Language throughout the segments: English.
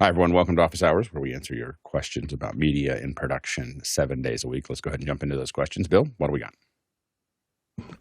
Hi, everyone. Welcome to Office Hours, where we answer your questions about media in production 7 days a week. Let's go ahead and jump into those questions. Bill, what do we got?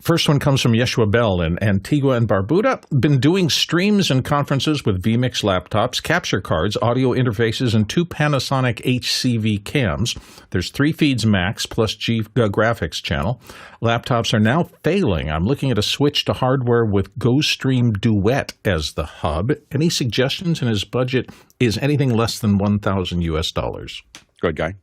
First one comes from Yeshua Bell in Antigua and Barbuda. Been doing streams and conferences with vMix laptops, capture cards, audio interfaces, and 2 Panasonic HCV cams. There's 3 feeds max plus graphics channel. Laptops are now failing. I'm looking at a switch to hardware with GoStream Duet as the hub. Any suggestions? And his budget is anything less than $1,000 US. Go ahead, Guy.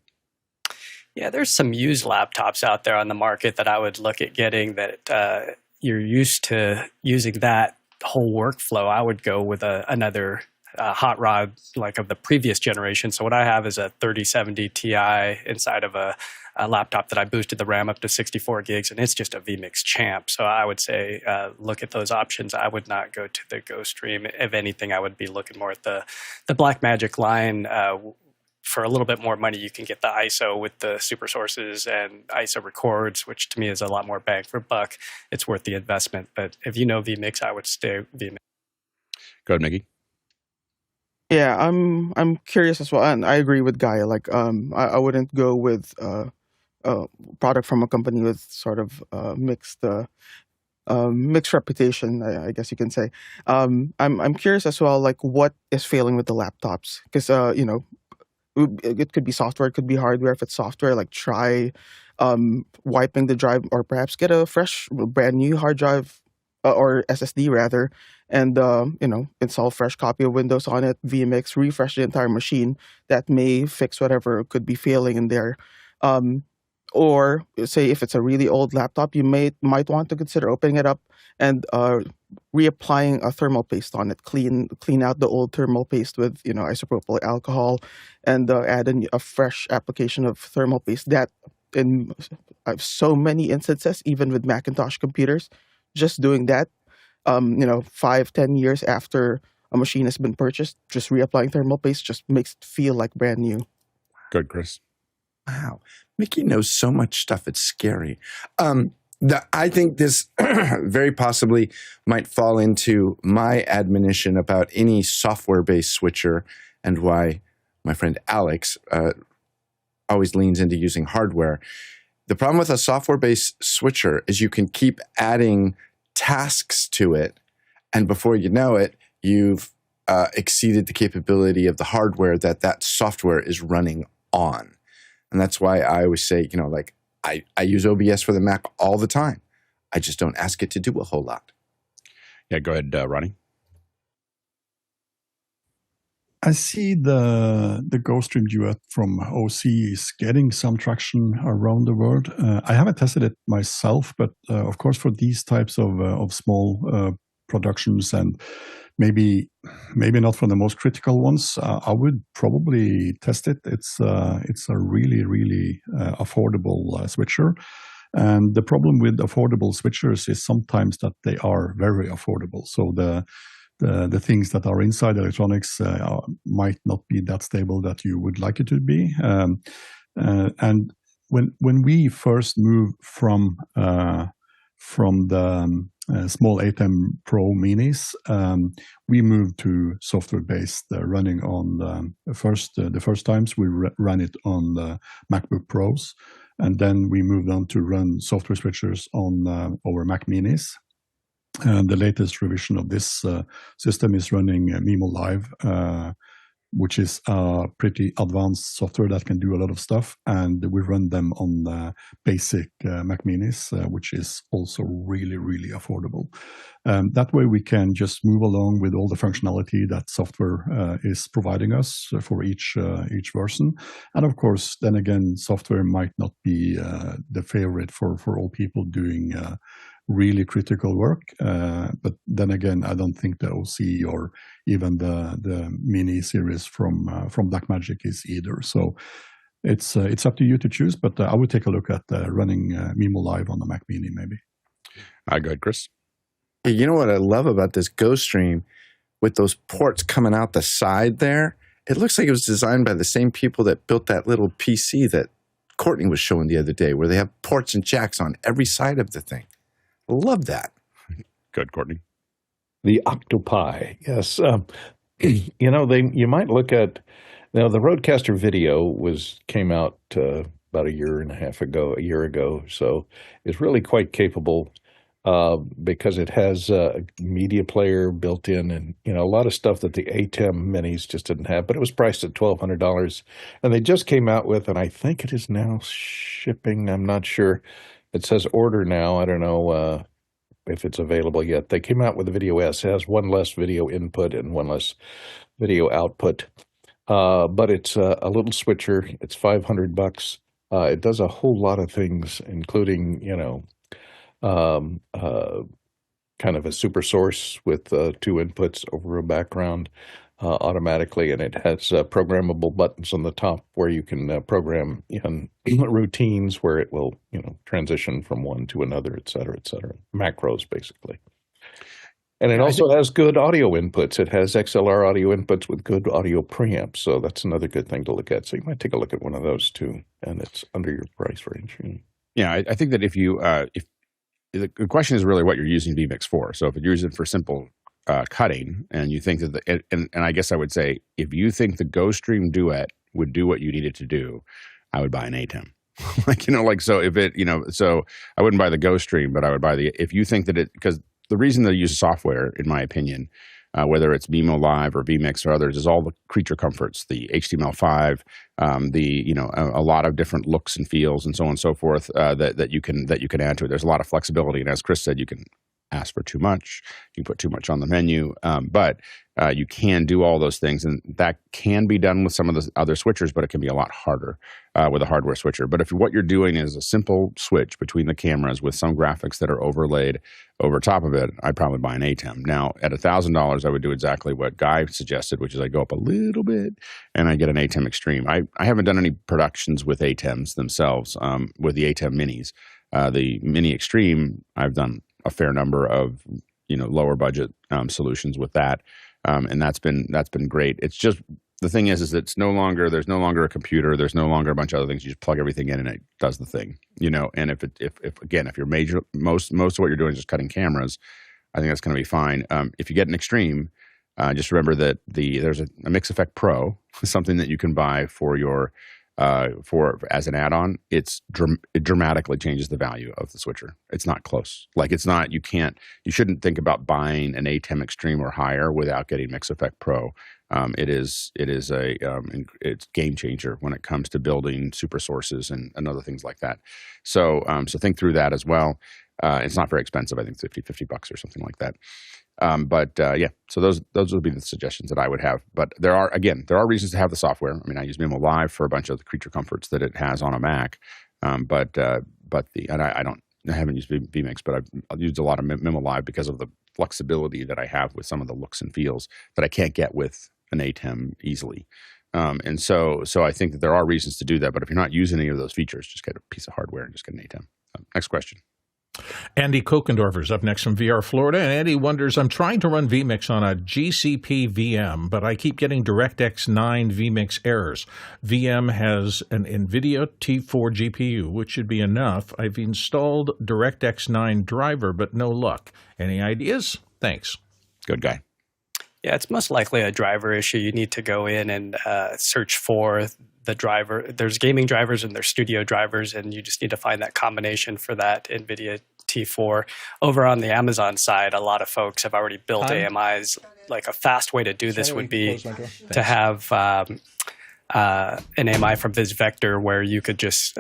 Yeah, there's some used laptops out there on the market that I would look at getting that you're used to using that whole workflow. I would go with another hot rod like of the previous generation. So what I have is a 3070 Ti inside of a laptop that I boosted the RAM up to 64 gigs, and it's just a vMix champ. So I would say look at those options. I would not go to the GoStream. If anything, I would be looking more at the Blackmagic line. For a little bit more money, you can get the ISO with the super sources and ISO records, which to me is a lot more bang for buck. It's worth the investment. But if you know vMix, I would stay vMix. Go ahead, Mickey. Yeah, I'm curious as well, and I agree with Guy. Like, I wouldn't go with a product from a company with sort of mixed reputation, I guess you can say. I'm curious as well, like what is failing with the laptops, because it could be software, it could be hardware. If it's software, like try wiping the drive, or perhaps get a fresh, brand new hard drive or SSD rather, and install a fresh copy of Windows on it, vMix, refresh the entire machine. That may fix whatever could be failing in there. Or say if it's a really old laptop, you might want to consider opening it up and reapplying a thermal paste on it. Clean out the old thermal paste with isopropyl alcohol, and add a fresh application of thermal paste. That in so many instances, even with Macintosh computers, just doing that, 5-10 years after a machine has been purchased, just reapplying thermal paste just makes it feel like brand new. Good, Chris. Wow. Mickey knows so much stuff. It's scary. I think this very possibly might fall into my admonition about any software-based switcher, and why my friend Alex always leans into using hardware. The problem with a software-based switcher is you can keep adding tasks to it, and before you know it, you've exceeded the capability of the hardware that software is running on. And that's why I always say, I use OBS for the Mac all the time. I just don't ask it to do a whole lot. Yeah, go ahead, Ronnie. I see the GoStream Duet from OC is getting some traction around the world. I haven't tested it myself, but of course for these types of small productions, and maybe not for the most critical ones, I would probably test it. It's a really, really affordable switcher. And the problem with affordable switchers is sometimes that they are very affordable. So the things that are inside electronics might not be that stable that you would like it to be. And when we first moved from the small ATEM Pro Minis, we moved to software-based running on the first times we ran it on the MacBook Pros, and then we moved on to run software switchers on our Mac Minis. The latest revision of this system is running Mimo Live, which is a pretty advanced software that can do a lot of stuff. And we run them on basic Mac Minis, which is also really, really affordable. That way we can just move along with all the functionality that software is providing us for each version. And of course, then again, software might not be the favorite for all people doing really critical work. But then again, I don't think the OC or even the mini series from Blackmagic is either. So it's up to you to choose, but I would take a look at running Mimo Live on the Mac Mini maybe. Go ahead, Chris. You know what I love about this GoStream, with those ports coming out the side there? It looks like it was designed by the same people that built that little PC that Courtney was showing the other day, where they have ports and jacks on every side of the thing. Love that. Good, Courtney. The Octopi, yes. You know, you might look at now the Rodecaster Video came out about a year ago, so it's really quite capable because it has a media player built in, and a lot of stuff that the ATEM minis just didn't have. But it was priced at $1,200, and they just came out with, and I think it is now shipping. I'm not sure. It says order now. I don't know if it's available yet. They came out with the Video S. It has one less video input and one less video output. But it's a little switcher. It's $500. It does a whole lot of things, including, kind of a super source with 2 inputs over a background automatically, and it has programmable buttons on the top where you can program in routines where it will, transition from one to another, et cetera, macros basically. And it also has good audio inputs. It has XLR audio inputs with good audio preamps, so that's another good thing to look at. So you might take a look at one of those too, and it's under your price range. Yeah, I think that if the question is really what you're using vMix for. So if you're using it for simple cutting, and you think that and I guess I would say if you think the GoStream Duet would do what you need it to do, I would buy an ATEM. So if it, so I wouldn't buy the GoStream, but I would buy if you think that because the reason they use software, in my opinion, whether it's Mimo Live or vMix or others, is all the creature comforts, the HTML5, a lot of different looks and feels and so on and so forth that you can add to it. There's a lot of flexibility, and as Chris said, you can ask for too much, you can put too much on the menu, but you can do all those things, and that can be done with some of the other switchers, but it can be a lot harder with a hardware switcher. But if what you're doing is a simple switch between the cameras with some graphics that are overlaid over top of it, I'd probably buy an ATEM. Now, at $1,000, I would do exactly what Guy suggested, which is I go up a little bit and I get an ATEM Extreme. I haven't done any productions with ATEMs themselves, with the ATEM minis. The Mini Extreme, I've done a fair number of lower budget solutions with that, and that's been great. It's just the thing is there's no longer a computer, there's no longer a bunch of other things. You just plug everything in and it does the thing, And if you're most of what you're doing is just cutting cameras, I think that's going to be fine. If you get an Extreme, just remember that there's a Mix Effect Pro, something that you can buy for your as an add-on. It dramatically changes the value of the switcher. It's not close. Like you shouldn't think about buying an ATEM Extreme or higher without getting Mix Effect Pro. It's game changer when it comes to building super sources and other things like that. So think through that as well. It's not very expensive. I think it's $50 or something like that. So those would be the suggestions that I would have. But there are reasons to have the software. I mean, I use Mimo Live for a bunch of the creature comforts that it has on a Mac. I haven't used vMix, but I've used a lot of Mimo Live because of the flexibility that I have with some of the looks and feels that I can't get with an ATEM easily. And so I think that there are reasons to do that. But if you're not using any of those features, just get a piece of hardware and just get an ATEM. Next question. Andy Kokendorfer's up next from VR Florida, and Andy wonders, I'm trying to run vMix on a GCP VM, but I keep getting DirectX 9 vMix errors. VM has an NVIDIA T4 GPU, which should be enough. I've installed DirectX 9 driver, but no luck. Any ideas? Thanks. Good guy. Yeah, it's most likely a driver issue. You need to go in and search for the driver. There's gaming drivers and there's studio drivers, and you just need to find that combination for that NVIDIA T4. Over on the Amazon side, a lot of folks have already built AMIs. Like a fast way to do this would be to have an AMI from VisVector where you could just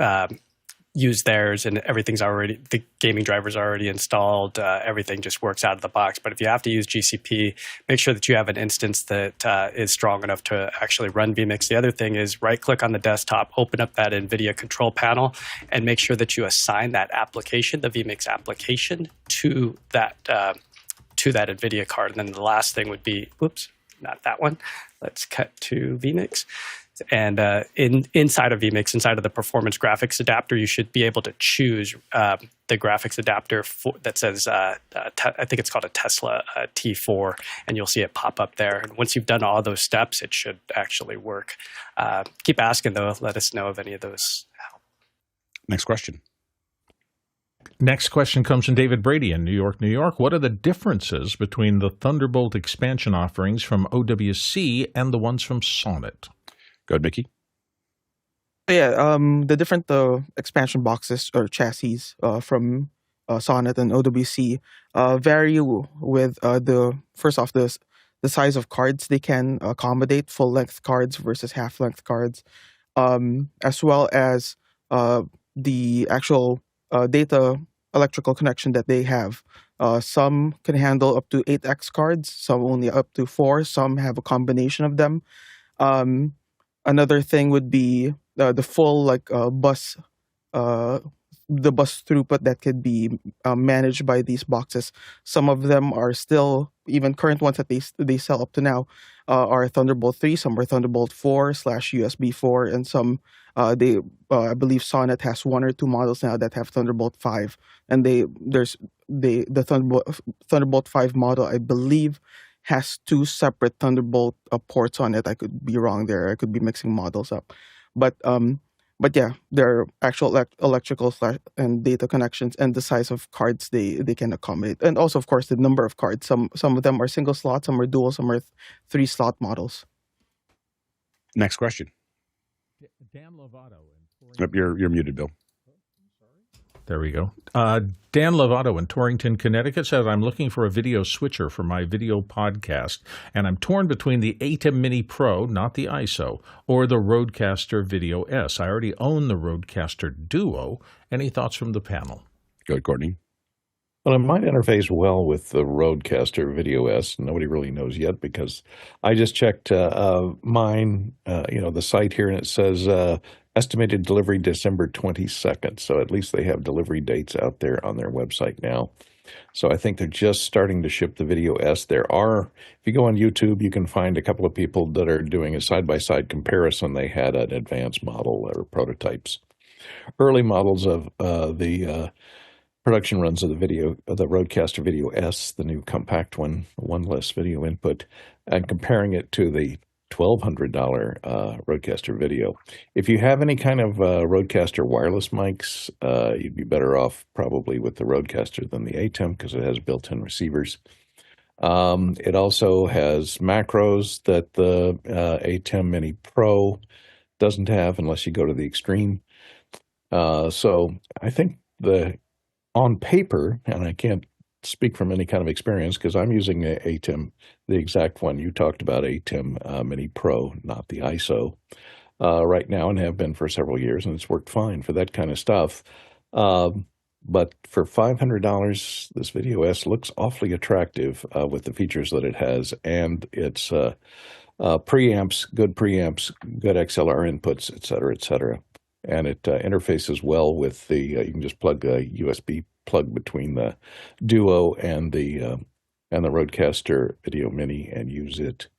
use theirs and the gaming driver's already installed. Everything just works out of the box. But if you have to use GCP, make sure that you have an instance that is strong enough to actually run vMix. The other thing is right-click on the desktop, open up that NVIDIA control panel, and make sure that you assign that application, the vMix application, to that NVIDIA card. And then the last thing would be, oops, not that one. Let's cut to vMix. And inside of vMix, inside of the performance graphics adapter, you should be able to choose the graphics adapter that says, I think it's called a Tesla T4, and you'll see it pop up there. And once you've done all those steps, it should actually work. Keep asking, though. Let us know if any of those help. Next question. Next question comes from David Brady in New York, New York. What are the differences between the Thunderbolt expansion offerings from OWC and the ones from Sonnet? Go ahead, Mickey. Yeah, the different expansion boxes or chassis from Sonnet and OWC vary with the size of cards they can accommodate, full length cards versus half length cards, as well as the actual data electrical connection that they have. Some can handle up to 8x cards, some only up to 4, some have a combination of them. Another thing would be the full bus, the bus throughput that could be managed by these boxes. Some of them are still, even current ones that they sell up to now, are Thunderbolt 3, some are Thunderbolt 4/USB 4, and some I believe Sonnet has 1 or 2 models now that have Thunderbolt 5, and the Thunderbolt 5 model, I believe, has 2 separate Thunderbolt ports on it. I could be wrong there. I could be mixing models up, but yeah, their actual electrical and data connections and the size of cards they can accommodate, and also of course the number of cards. Some of them are single slot, some are dual, some are 3 slot models. Next question. Dan Lovato. You're muted, Bill. There we go. Dan Lovato in Torrington, Connecticut says, I'm looking for a video switcher for my video podcast, and I'm torn between the ATEM Mini Pro, not the ISO, or the Rodecaster Video S. I already own the Rodecaster Duo. Any thoughts from the panel? Go ahead, Courtney. Well, it might interface well with the Rodecaster Video S. Nobody really knows yet because I just checked mine, the site here, and it says estimated delivery December 22nd. So at least they have delivery dates out there on their website now. So I think they're just starting to ship the Video S. If you go on YouTube, you can find a couple of people that are doing a side-by-side comparison. They had an advanced model or prototypes. Early models of the production runs of the Rodecaster Video S, the new compact one less video input, and comparing it to the $1,200 Rodecaster Video. If you have any kind of Rodecaster wireless mics, you'd be better off probably with the Rodecaster than the ATEM because it has built-in receivers. It also has macros that the ATEM Mini Pro doesn't have unless you go to the Extreme. So I think on paper, and I can't speak from any kind of experience because I'm using a ATEM, the exact one you talked about, ATEM Mini Pro, not the ISO, right now, and have been for several years, and it's worked fine for that kind of stuff. But for $500, this Video S looks awfully attractive with the features that it has, and it's preamps, good XLR inputs, et cetera, and it interfaces well with the. You can just plug a USB plug between the Duo and the Rodecaster Video Mini and use it,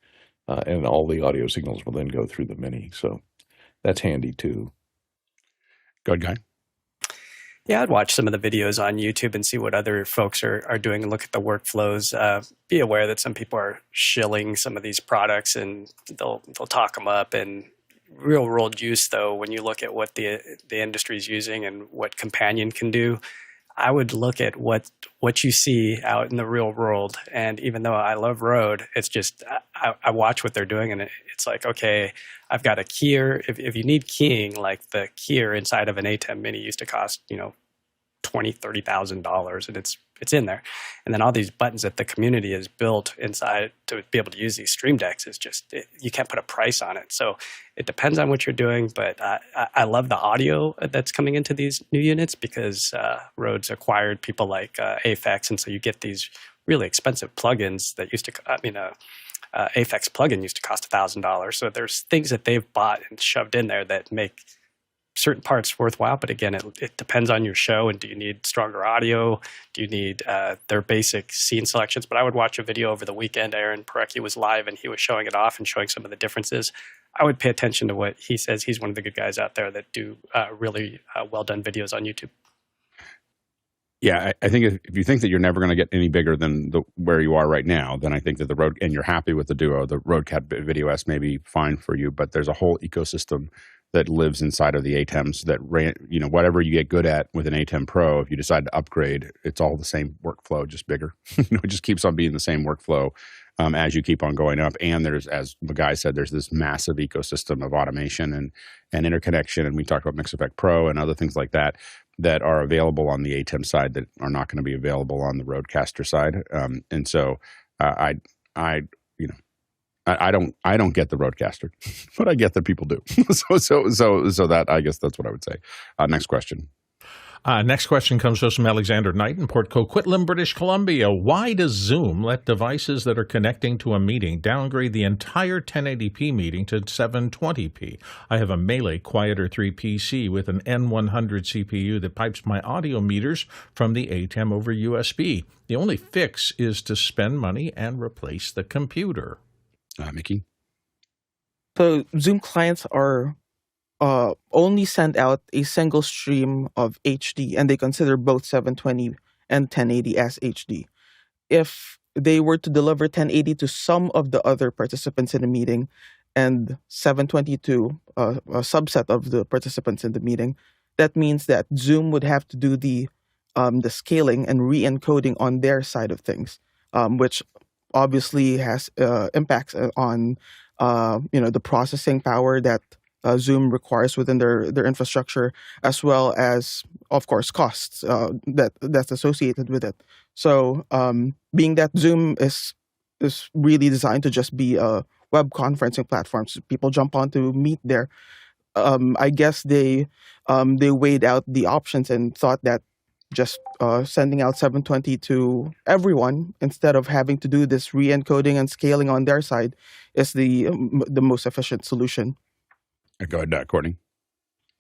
and all the audio signals will then go through the Mini. So that's handy too. Go ahead, Guy. Yeah, I'd watch some of the videos on YouTube and see what other folks are doing and look at the workflows. Be aware that some people are shilling some of these products and they'll talk them up. And real world use, though, when you look at what the industry is using and what Companion can do, I would look at what you see out in the real world. And even though I love Rode, it's just I watch what they're doing, and it's like, okay, I've got a keyer. If you need keying, like the keyer inside of an ATEM Mini used to cost $20,000-$30,000, and it's in there. And then all these buttons that the community has built inside to be able to use these Stream Decks is just you can't put a price on it. So it depends on what you're doing, but I love the audio that's coming into these new units because Rode's acquired people like Aphex, and so you get these really expensive plugins that used to. Aphex plugin used to cost $1,000. So there's things that they've bought and shoved in there that make certain parts worthwhile, but again, it depends on your show. And do you need stronger audio? Do you need their basic scene selections? But I would watch a video over the weekend. Aaron Parecki was live, and he was showing it off and showing some of the differences. I would pay attention to what he says. He's one of the good guys out there that do really well-done videos on YouTube. Yeah, I think if you think that you're never going to get any bigger than where you are right now, then I think that and you're happy with the Duo, the Rodecaster Video S may be fine for you, but there's a whole ecosystem that lives inside of the ATEMs that ran, whatever you get good at with an ATEM Pro, if you decide to upgrade, it's all the same workflow, just bigger. It just keeps on being the same workflow as you keep on going up. And there's, as Guy said, there's this massive ecosystem of automation and interconnection. And we talked about MixEffect Pro and other things like that are available on the ATEM side that are not going to be available on the Rodecaster side. And so I don't get the Rodecaster, but I get that people do. So that, I guess that's what I would say. Next question. Next question comes from Alexander Knight in Port Coquitlam, British Columbia. Why does Zoom let devices that are connecting to a meeting downgrade the entire 1080p meeting to 720p? I have a Mele Quieter 3 PC with an N100 CPU that pipes my audio meters from the ATEM over USB. The only fix is to spend money and replace the computer. Mickey? So Zoom clients are only send out a single stream of HD, and they consider both 720 and 1080 as HD. If they were to deliver 1080 to some of the other participants in the meeting and 720 to a subset of the participants in the meeting, that means that Zoom would have to do the scaling and re-encoding on their side of things, which obviously has impacts on the processing power that Zoom requires within their infrastructure, as well as, of course, costs that's associated with it. So, being that Zoom is really designed to just be a web conferencing platform, so people jump on to meet there. I guess they weighed out the options and thought that just sending out 720 to everyone instead of having to do this re-encoding and scaling on their side is the most efficient solution. Go ahead, Courtney.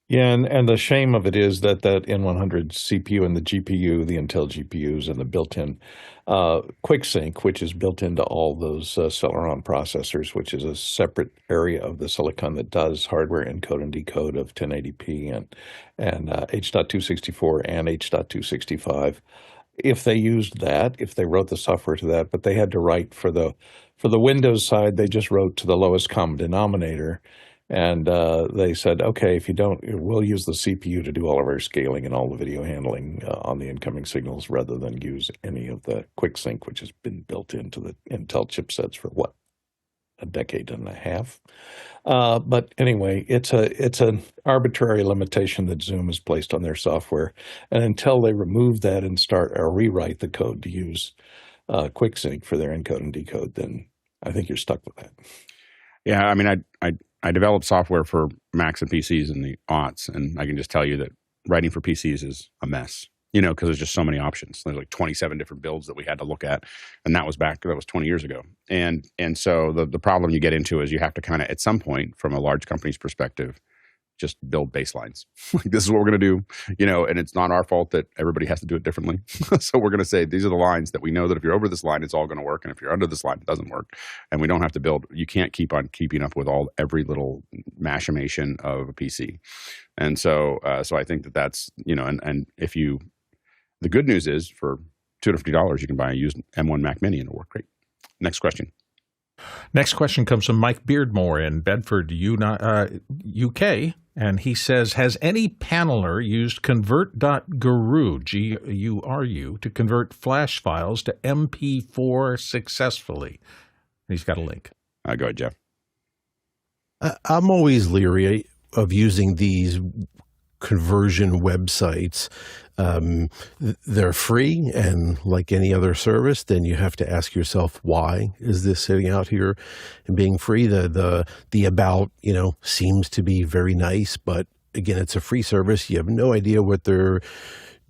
Yeah, and the shame of it is that N100 CPU and the GPU, the Intel GPUs, and the built-in QuickSync, which is built into all those Celeron processors, which is a separate area of the silicon that does hardware encode and decode of 1080p and H.264 and H.265. If they used that, if they wrote the software to that, but they had to write for the Windows side, they just wrote to the lowest common denominator. And they said, okay, if you don't, we'll use the CPU to do all of our scaling and all the video handling on the incoming signals rather than use any of the QuickSync, which has been built into the Intel chipsets for, a decade and a half. But anyway, it's an arbitrary limitation that Zoom has placed on their software. And until they remove that and start or rewrite the code to use QuickSync for their encode and decode, then I think you're stuck with that. Yeah, I mean, I developed software for Macs and PCs in the aughts, and I can just tell you that writing for PCs is a mess, because there's just so many options. There's like 27 different builds that we had to look at, and that was 20 years ago. And so the problem you get into is you have to kind of, at some point, from a large company's perspective, just build baselines. Like, this is what we're going to do, and it's not our fault that everybody has to do it differently. So we're going to say, these are the lines that we know that if you're over this line, it's all going to work. And if you're under this line, it doesn't work. And we don't have to build, you can't keep on keeping up with every little machination of a PC. And so I think that's, and if you, the good news is for $250, you can buy a used M1 Mac Mini and it'll work great. Next question. Next question comes from Mike Beardmore in Bedford, UK, and he says, has any paneler used convert.guru, G-U-R-U, to convert flash files to MP4 successfully? He's got a link. Go ahead, Jeff. I'm always leery of using these conversion websites. They're free, and like any other service, then you have to ask yourself, why is this sitting out here and being free? The about, seems to be very nice, but again, it's a free service. You have no idea what they're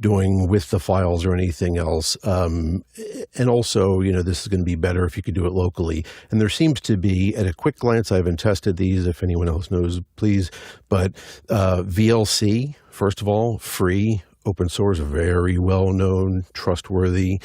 doing with the files or anything else. And also, this is going to be better if you could do it locally. And there seems to be, at a quick glance, I haven't tested these. If anyone else knows, please. But VLC, first of all, free. Open source, very well-known, trustworthy,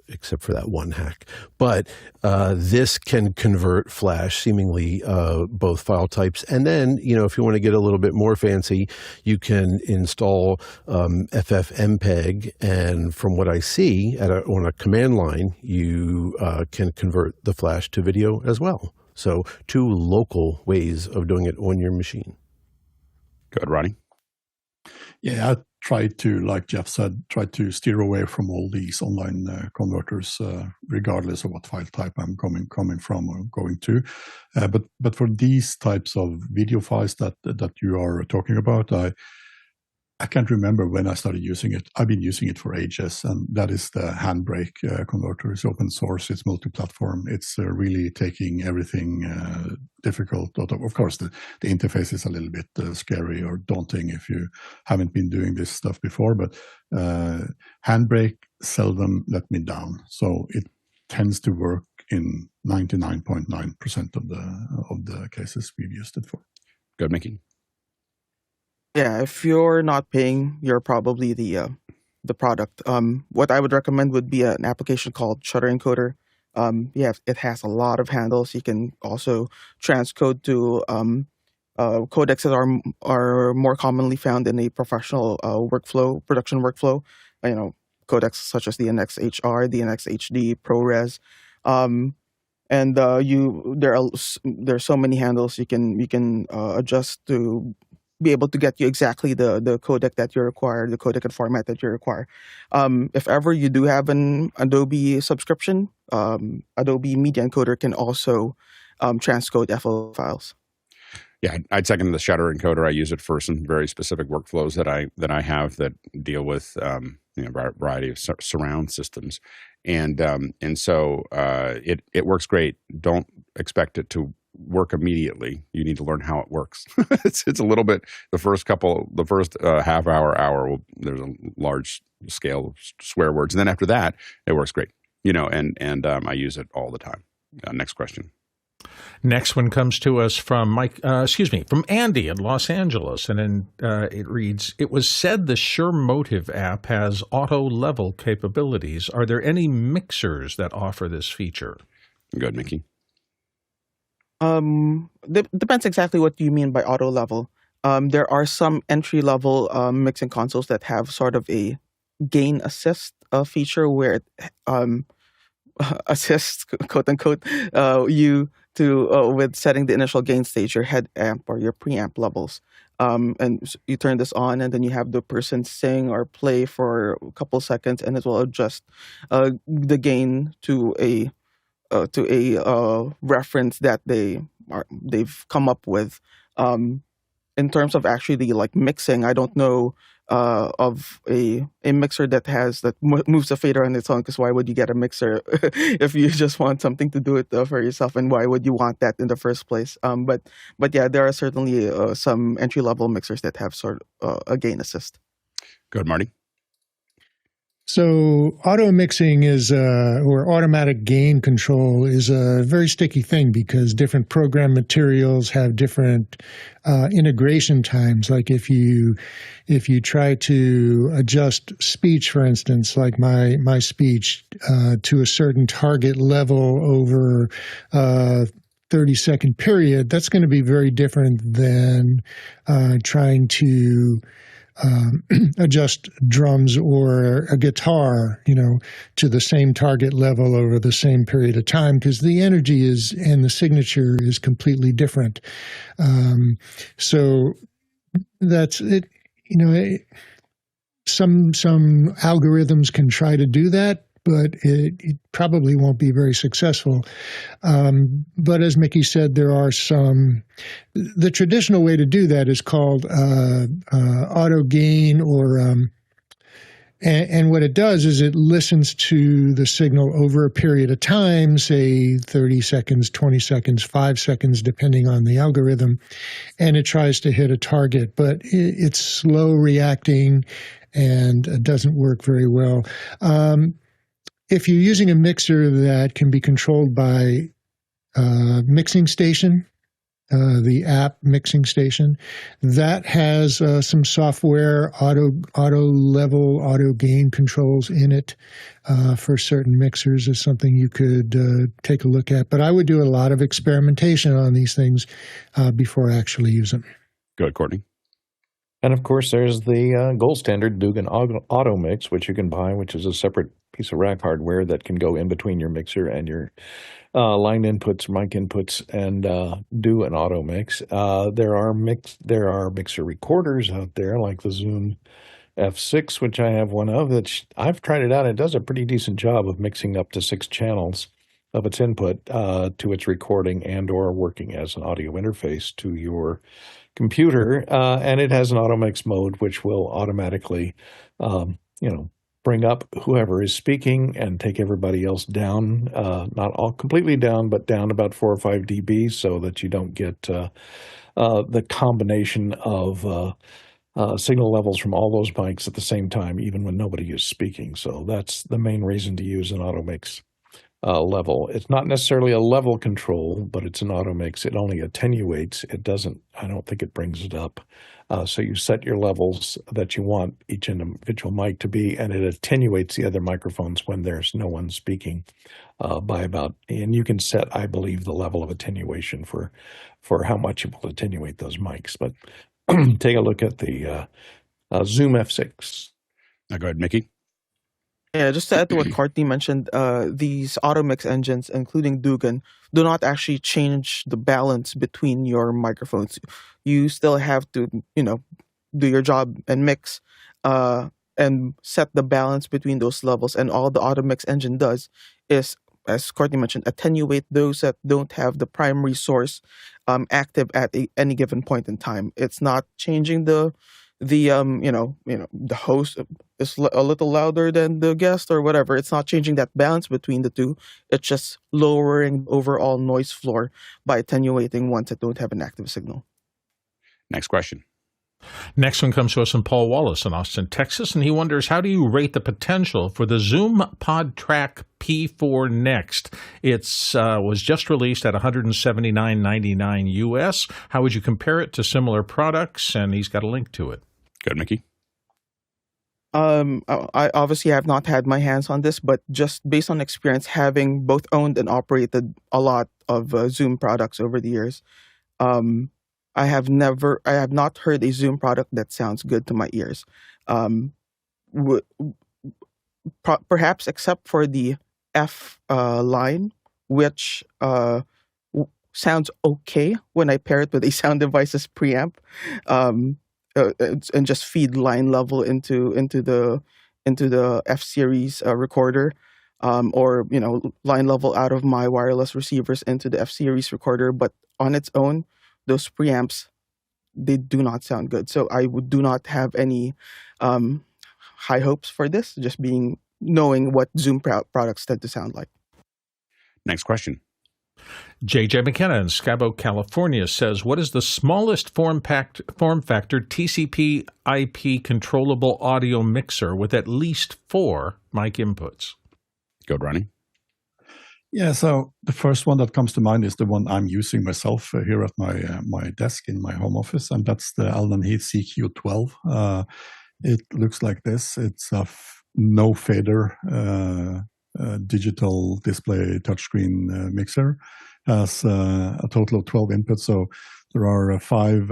except for that one hack. But this can convert Flash, seemingly both file types. And then, if you want to get a little bit more fancy, you can install FFmpeg. And from what I see, on a command line, you can convert the Flash to video as well. So 2 local ways of doing it on your machine. Good, Ronnie. Yeah, I try to, like Jeff said, try to steer away from all these online converters, regardless of what file type I'm coming from or going to. But for these types of video files that you are talking about, I can't remember when I started using it. I've been using it for ages, and that is the Handbrake converter. It's open source, it's multi-platform. It's really taking everything difficult out of course, the interface is a little bit scary or daunting if you haven't been doing this stuff before, but Handbrake seldom let me down. So it tends to work in 99.9% of the cases we've used it for. Good, Mickey. Yeah, if you're not paying, you're probably the product. What I would recommend would be an application called Shutter Encoder. It has a lot of handles. You can also transcode to codecs that are more commonly found in a professional production workflow. Codecs such as DNX HR, DNX HD, ProRes, and there's so many handles you can adjust to be able to get you exactly the codec that you require, the codec and format that you require. If ever you do have an Adobe subscription, Adobe Media Encoder can also transcode FLV files. Yeah, I'd second the Shutter Encoder. I use it for some very specific workflows that I have that deal with a variety of surround systems, and so it works great. Don't expect it to work immediately. You need to learn how it works. It's a little bit, the first half hour, there's a large scale of swear words. And then after that, it works great, and I use it all the time. Next question. Next one comes to us from from Andy in Los Angeles. And it reads, it was said the Shure Motive app has auto level capabilities. Are there any mixers that offer this feature? Good, Mickey. Depends exactly what you mean by auto level. There are some entry level mixing consoles that have sort of a gain assist feature where it assists, quote unquote, you to with setting the initial gain stage, your head amp or your preamp levels. And you turn this on, and then you have the person sing or play for a couple seconds, and it will adjust the gain to a reference that they've come up with. In terms of actually like mixing, I don't know of a mixer that moves a fader on its own, because why would you get a mixer if you just want something to do it for yourself, and why would you want that in the first place? But yeah, there are certainly some entry level mixers that have sort of a gain assist. Good, Marty. So auto mixing or automatic gain control is a very sticky thing, because different program materials have different integration times. Like if you try to adjust speech, for instance, like my speech to a certain target level over 30-second period, that's going to be very different than trying to adjust drums or a guitar, to the same target level over the same period of time, because the energy and the signature is completely different. So that's it. Some algorithms can try to do that, but it probably won't be very successful. But as Mickey said, there are some. The traditional way to do that is called auto gain, and what it does is it listens to the signal over a period of time, say 30 seconds, 20 seconds, 5 seconds, depending on the algorithm, and it tries to hit a target. But it's slow reacting and doesn't work very well. If you're using a mixer that can be controlled by mixing station, the app mixing station, that has some software auto level, auto gain controls in it for certain mixers, is something you could take a look at. But I would do a lot of experimentation on these things before I actually use them. Good, Courtney. And of course, there's the gold standard Dugan Auto Mix, which you can buy, which is a separate piece of rack hardware that can go in between your mixer and your line inputs, mic inputs, and do an auto mix. There are mixer recorders out there like the Zoom F6, which I have one of. That I've tried it out. It does a pretty decent job of mixing up to 6 channels of its input to its recording and or working as an audio interface to your computer. And it has an auto mix mode, which will automatically, bring up whoever is speaking and take everybody else down, not all completely down, but down about 4 or 5 dB so that you don't get the combination of signal levels from all those mics at the same time, even when nobody is speaking. So that's the main reason to use an auto mix level. It's not necessarily a level control, but it's an auto mix. It only attenuates. It doesn't, I don't think it brings it up. So you set your levels that you want each individual mic to be, and it attenuates the other microphones when there's no one speaking by about, and you can set, I believe, the level of attenuation for how much it will attenuate those mics. But take a look at the Zoom F6. Now go ahead, Mickey. Yeah, just to add to what Courtney mentioned, these auto mix engines, including Dugan, do not actually change the balance between your microphones. You still have to, do your job and mix and set the balance between those levels. And all the auto mix engine does is, as Courtney mentioned, attenuate those that don't have the primary source active at any given point in time. It's not changing the host is a little louder than the guest or whatever. It's not changing that balance between the two. It's just lowering overall noise floor by attenuating ones that don't have an active signal. Next question. Next one comes to us from Paul Wallace in Austin, Texas, and he wonders, how do you rate the potential for the Zoom Podtrack P4Next? It was just released at $179.99 US. How would you compare it to similar products? And he's got a link to it. Good, Mickey. I obviously have not had my hands on this, but just based on experience, having both owned and operated a lot of Zoom products over the years, I have not heard a Zoom product that sounds good to my ears. Perhaps except for the F line, which sounds okay when I pair it with a Sound Devices preamp, and just feed line level into the F series recorder, or line level out of my wireless receivers into the F series recorder. But on its own, those preamps, they do not sound good. So I do not have any high hopes for this, just knowing what Zoom products tend to sound like. Next question. J.J. McKenna in Scabo, California says, what is the smallest form factor TCP IP controllable audio mixer with at least 4 mic inputs? Go, Ronnie. Yeah, so the first one that comes to mind is the one I'm using myself here at my desk in my home office, and that's the Allen Heath CQ12. It looks like this. It's a no fader digital display touchscreen mixer. Has a total of 12 inputs, so there are 5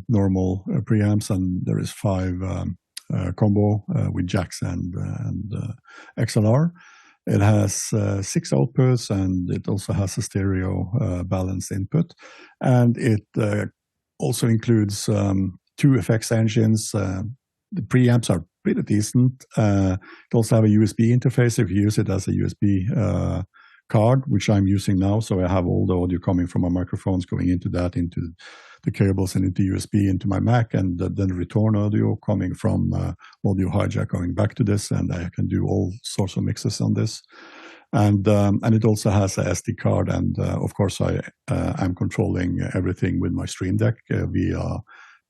normal preamps, and there is 5 combo with jacks and XLR. It has 6 outputs, and it also has a stereo balanced input. And it also includes 2 effects engines. The preamps are pretty decent. It also have a USB interface if you use it as a USB card, which I'm using now. So I have all the audio coming from my microphones going into the cables and into USB into my Mac, and then return audio coming from Audio Hijack going back to this, and I can do all sorts of mixes on this. And it also has a SD card, and of course I'm controlling everything with my Stream Deck via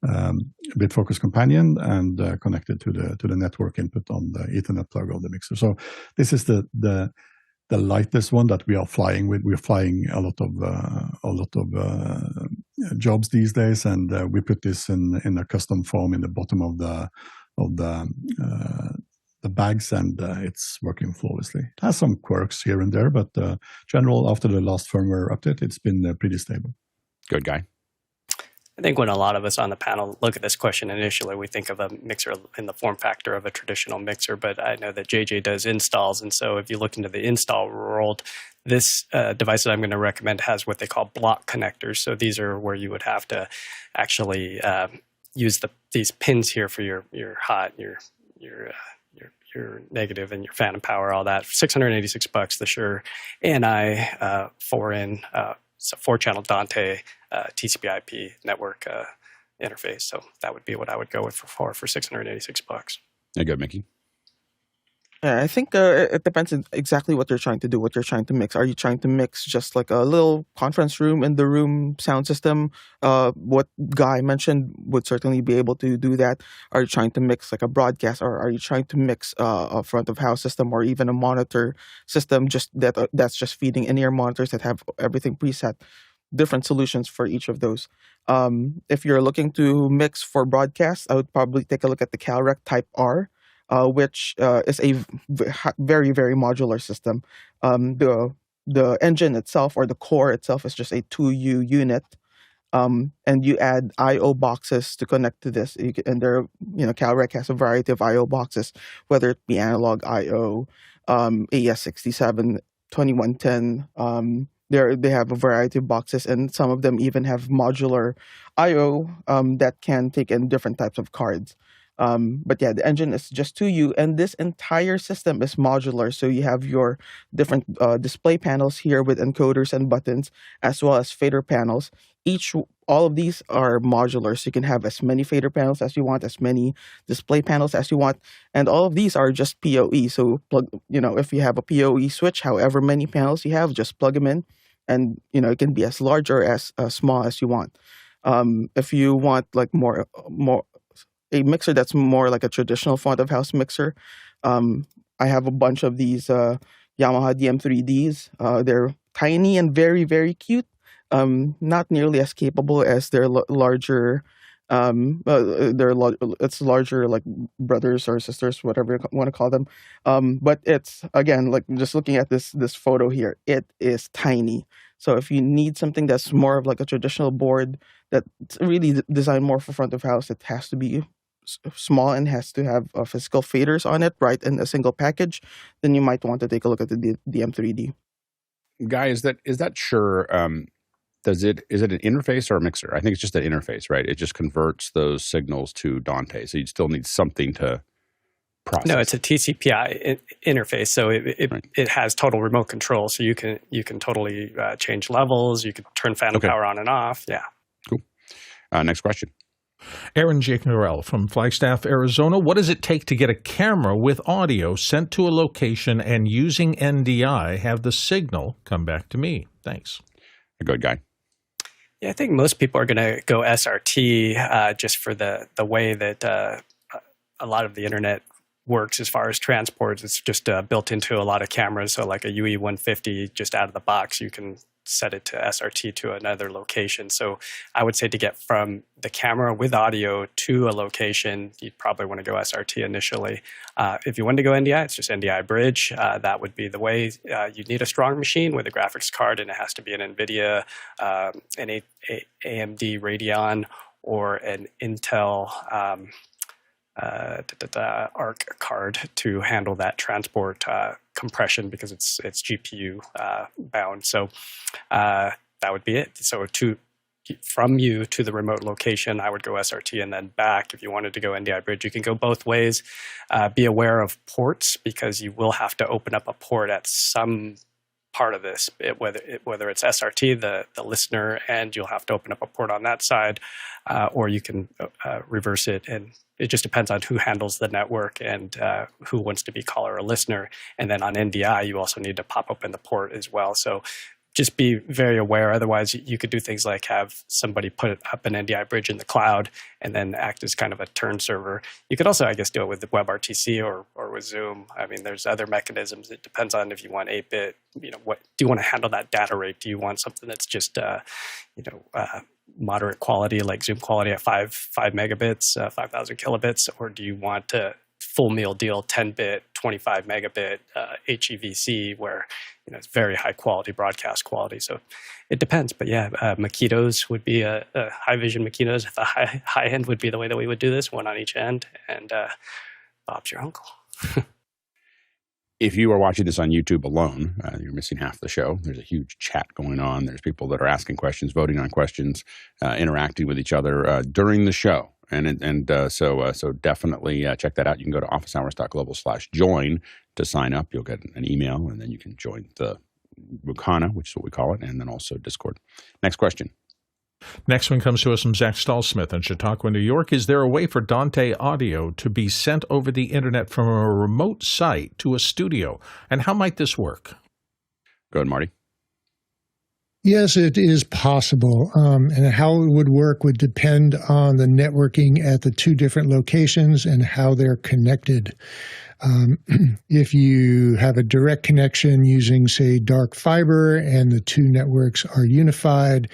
BitFocus Companion and connected to the network input on the Ethernet plug of the mixer. So this is the lightest one that we are flying with. We're flying a lot of jobs these days, and we put this in a custom foam in the bottom of the bags, and it's working flawlessly. It has some quirks here and there, but general after the last firmware update, it's been pretty stable. Good guy. I think when a lot of us on the panel look at this question initially, we think of a mixer in the form factor of a traditional mixer, but I know that JJ does installs. And so if you look into the install world, this device that I'm going to recommend has what they call block connectors. So these are where you would have to actually use these pins here for your hot, your negative, and your phantom power, all that. $686, the Shure ANI 4-in, it's a 4-channel Dante TCP/IP network interface. So that would be what I would go with for $686. There you go, Mickey. Yeah, I think it depends on exactly what you're trying to do, what you're trying to mix. Are you trying to mix just like a little conference room in the room sound system? What Guy mentioned would certainly be able to do that. Are you trying to mix like a broadcast, or are you trying to mix a front of house system or even a monitor system just that's just feeding in-ear monitors that have everything preset? Different solutions for each of those. If you're looking to mix for broadcast, I would probably take a look at the CalRec Type R. Which is a very, very modular system. The engine itself, or the core itself, is just a 2U unit, and you add I/O boxes to connect to this. And CalRec has a variety of I/O boxes, whether it be analog I/O, AES67, 2110. They have a variety of boxes, and some of them even have modular I/O that can take in different types of cards. But yeah, the engine is just 2U, and this entire system is modular. So you have your different display panels here with encoders and buttons, as well as fader panels. All of these are modular, so you can have as many fader panels as you want, as many display panels as you want, and all of these are just PoE. So if you have a PoE switch, however many panels you have, just plug them in, and it can be as large or as small as you want. If you want like more a mixer that's more like a traditional front of house mixer, I have a bunch of these Yamaha DM3Ds. They're tiny and very, very cute. Not nearly as capable as their larger. It's larger, like brothers or sisters, whatever you want to call them. But it's, again, like just looking at this photo here, it is tiny. So if you need something that's more of like a traditional board that's really designed more for front of house, it has to be small and has to have physical faders on it, right, in a single package, then you might want to take a look at the DM3D. Guy, is that Shure? Is it an interface or a mixer? I think it's just an interface, right? It just converts those signals to Dante, so you still need something to process. No, it's a TCP/IP interface, so it has total remote control. So you can totally change levels. You can turn phantom power on and off. Yeah. Cool. Next question. Aaron Jacarel from Flagstaff, Arizona. What does it take to get a camera with audio sent to a location and using NDI have the signal come back to me? Thanks. A good guy. Yeah, I think most people are going to go SRT just for the way that a lot of the internet works as far as transports. It's just built into a lot of cameras. So like a UE150, just out of the box, you can set it to SRT to another location. So I would say to get from the camera with audio to a location, you'd probably want to go SRT initially. If you want to go NDI, it's just NDI bridge. That would be the way. You'd need a strong machine with a graphics card, and it has to be an NVIDIA, an AMD Radeon, or an Intel ARC card to handle that transport compression, because it's GPU bound. So that would be it. So from you to the remote location, I would go SRT and then back. If you wanted to go NDI bridge, you can go both ways. Be aware of ports, because you will have to open up a port at some part of this, whether it's SRT, the listener, and you'll have to open up a port on that side, or you can reverse it. And it just depends on who handles the network and who wants to be caller or listener. And then on NDI, you also need to pop open the port as well. So just be very aware. Otherwise, you could do things like have somebody put up an NDI bridge in the cloud and then act as kind of a turn server. You could also, I guess, do it with the WebRTC or with Zoom. I mean, there's other mechanisms. It depends on if you want 8-bit. What do you want to handle that data rate? Do you want something that's just moderate quality, like Zoom quality at 5 megabits, 5,000 kilobits, or do you want to full meal deal 10-bit, 25 megabit HEVC, where it's very high quality broadcast quality. So it depends, but yeah, Makitos would be a high vision Makitos at the high end would be the way that we would do this, one on each end, and Bob's your uncle. If you are watching this on YouTube alone, you're missing half the show. There's a huge chat going on. There's people that are asking questions, voting on questions, interacting with each other during the show. So definitely check that out. You can go to officehours.global/join to sign up. You'll get an email, and then you can join the Wucana, which is what we call it, and then also Discord. Next question. Next one comes to us from Zach Stallsmith in Chautauqua, New York. Is there a way for Dante audio to be sent over the internet from a remote site to a studio? And how might this work? Go ahead, Marty. Yes, it is possible. And how it would work would depend on the networking at the two different locations and how they're connected. If you have a direct connection using, say, dark fiber and the two networks are unified,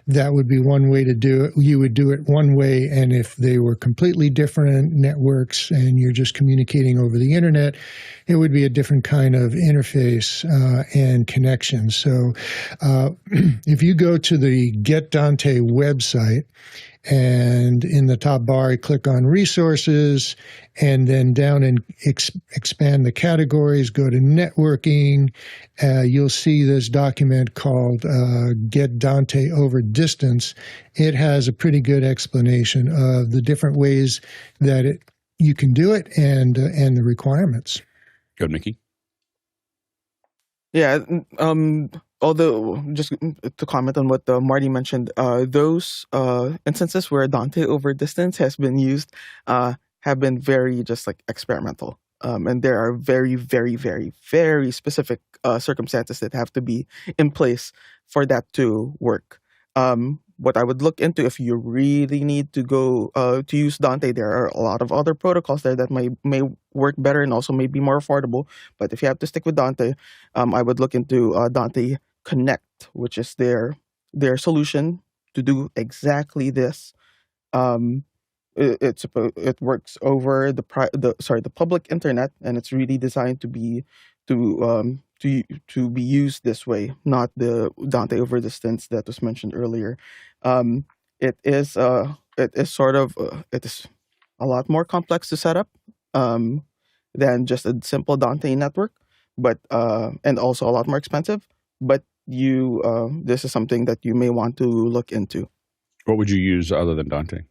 that would be one way to do it. You would do it one way, and if they were completely different networks and you're just communicating over the internet, it would be a different kind of interface and connection. So if you go to the Get Dante website, and in the top bar, you click on resources, and then down and expand the categories, go to networking. You'll see this document called Get Dante Over Distance. It has a pretty good explanation of the different ways that you can do it and the requirements. Go, Mickey. Yeah. Although, just to comment on what Marty mentioned, those instances where Dante over distance has been used have been very just like experimental. And there are very, very, very, very specific circumstances that have to be in place for that to work. What I would look into, if you really need to go to use Dante, there are a lot of other protocols there that may work better and also may be more affordable. But if you have to stick with Dante, I would look into Dante Connect, which is their solution to do exactly this. It works over the public internet, and it's really designed to be used this way, not the Dante over distance that was mentioned earlier. It is a lot more complex to set up than just a simple Dante network, but and also a lot more expensive. But this is something that you may want to look into. What would you use other than Dante?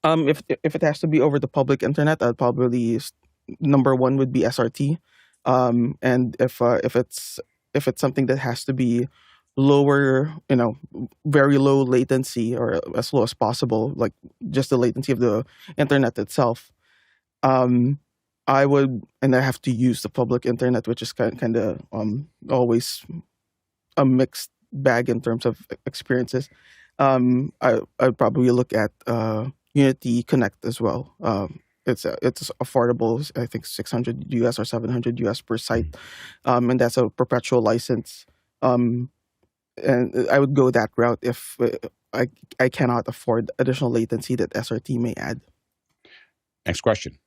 If it has to be over the public internet, I'd probably use, number one would be SRT. And if it's something that has to be lower, very low latency or as low as possible, like just the latency of the internet itself, I have to use the public internet, which is kind of always a mixed bag in terms of experiences. I'd probably look at Unity Connect as well. It's affordable. I think $600 US or $700 US per site, and that's a perpetual license. And I would go that route if I cannot afford additional latency that SRT may add. Next question.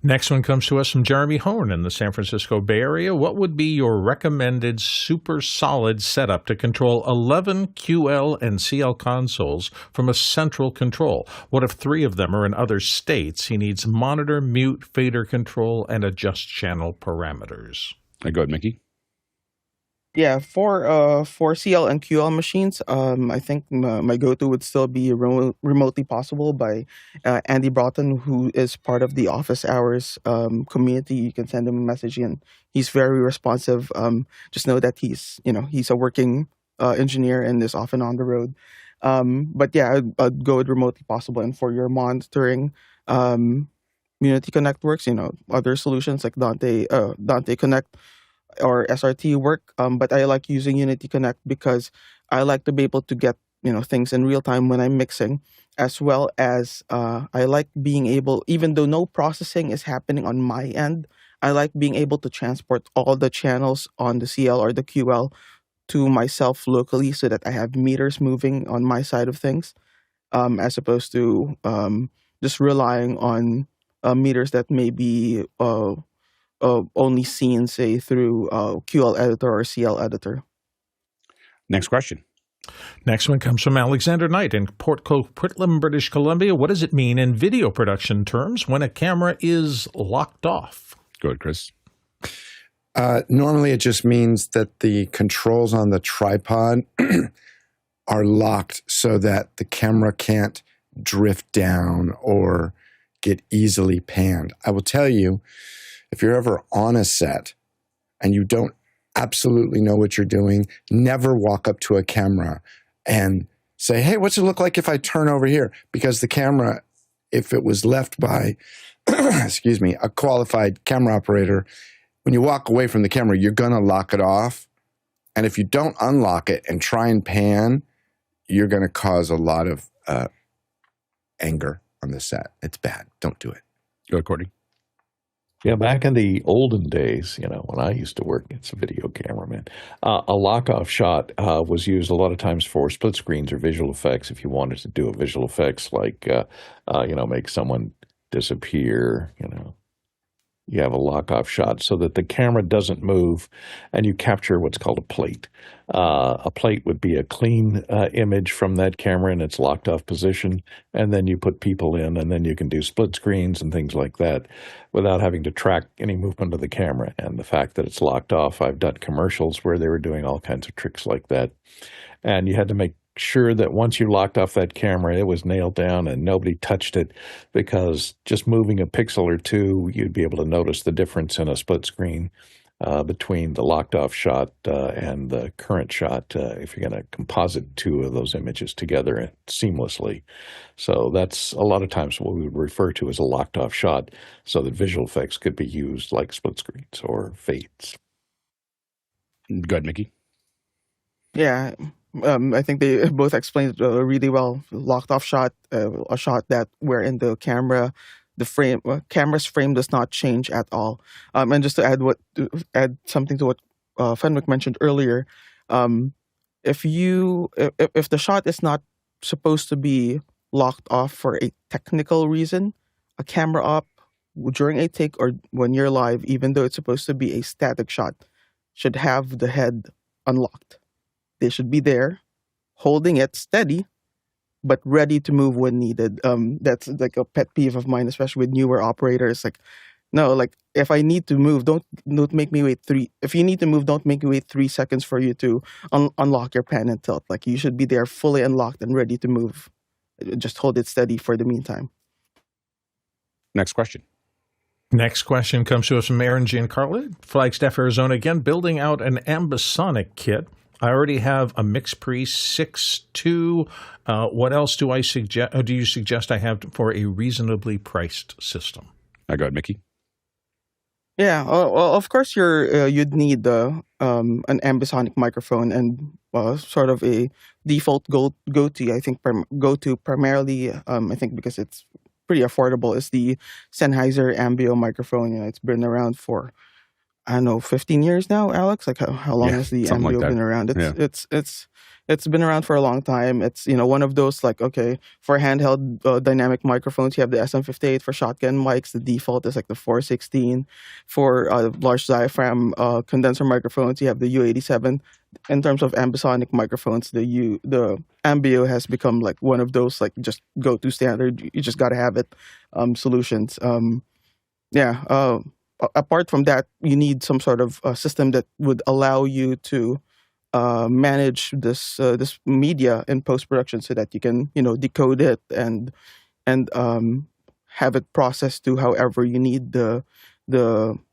Next one comes to us from Jeremy Horn in the San Francisco Bay Area. What would be your recommended super solid setup to control 11 QL and CL consoles from a central control? What if 3 of them are in other states? He needs monitor, mute, fader control, and adjust channel parameters. Go ahead, Mickey. Yeah, for CL and QL machines, I think my go-to would still be Remotely Possible by Andy Broughton, who is part of the Office Hours community. You can send him a message, and he's very responsive. Just know that he's a working engineer and is often on the road. But yeah, I'd go with Remotely Possible. And for your monitoring, Unity Connect works. Other solutions like Dante Connect or SRT work, but I like using Unity Connect because I like to be able to get things in real time when I'm mixing, as well as I like being able, even though no processing is happening on my end, I like being able to transport all the channels on the CL or the QL to myself locally so that I have meters moving on my side of things, as opposed to just relying on meters that may be only seen, say, through QL editor or CL editor. Next question. Next one comes from Alexander Knight in Port Coquitlam, British Columbia. What does it mean in video production terms when a camera is locked off? Go ahead, Chris. Normally, it just means that the controls on the tripod are locked so that the camera can't drift down or get easily panned. I will tell you, if you're ever on a set and you don't absolutely know what you're doing, never walk up to a camera and say, hey, what's it look like if I turn over here? Because the camera, if it was left by, excuse me, a qualified camera operator, when you walk away from the camera, you're going to lock it off. And if you don't unlock it and try and pan, you're going to cause a lot of anger on the set. It's bad. Don't do it. Go ahead, Courtney. Yeah, back in the olden days, when I used to work as a video cameraman, a lock-off shot was used a lot of times for split screens or visual effects. If you wanted to do a visual effects like, make someone disappear, you have a lock-off shot so that the camera doesn't move and you capture what's called a plate. A plate would be a clean image from that camera in its locked-off position, and then you put people in, and then you can do split screens and things like that without having to track any movement of the camera. And the fact that it's locked off, I've done commercials where they were doing all kinds of tricks like that. And you had to make sure that once you locked off that camera, it was nailed down and nobody touched it, because just moving a pixel or two, you'd be able to notice the difference in a split screen between the locked off shot and the current shot if you're going to composite two of those images together seamlessly. So that's a lot of times what we would refer to as a locked off shot, so that visual effects could be used like split screens or fades. Go ahead, Mickey. Yeah. I think they both explained it really well. Locked off shot, a shot that wherein the camera's frame does not change at all. And just to add something to what Fenwick mentioned earlier, if the shot is not supposed to be locked off for a technical reason, a camera op during a take or when you're live, even though it's supposed to be a static shot, should have the head unlocked. They should be there, holding it steady, but ready to move when needed. That's like a pet peeve of mine, especially with newer operators. If I need to move, don't make me wait If you need to move, don't make me wait 3 seconds for you to unlock your pan and tilt. Like, you should be there fully unlocked and ready to move. Just hold it steady for the meantime. Next question. Next question comes to us from Aaron Giancarlo, Flagstaff, Arizona. Again, building out an Ambisonic kit. I already have a mixpre 6.2. What else do you suggest I have for a reasonably priced system? Go ahead, Mickey. Yeah, well, of course you'd need an Ambisonic microphone and sort of a default go-to. I think go-to primarily, I think because it's pretty affordable, is the Sennheiser Ambio microphone. It's been around for, I don't know, 15 years now, Alex? Like, how long has the Ambio been around? It's been around for a long time. It's, one of those, like, okay, for handheld dynamic microphones, you have the SM58. For shotgun mics, the default is like the 416. For large diaphragm condenser microphones, you have the U87. In terms of Ambisonic microphones, the Ambio has become like one of those, like, just go-to standard. You just got to have it solutions. Apart from that, you need some sort of system that would allow you to manage this media in post-production, so that you can decode it and have it processed to however you need the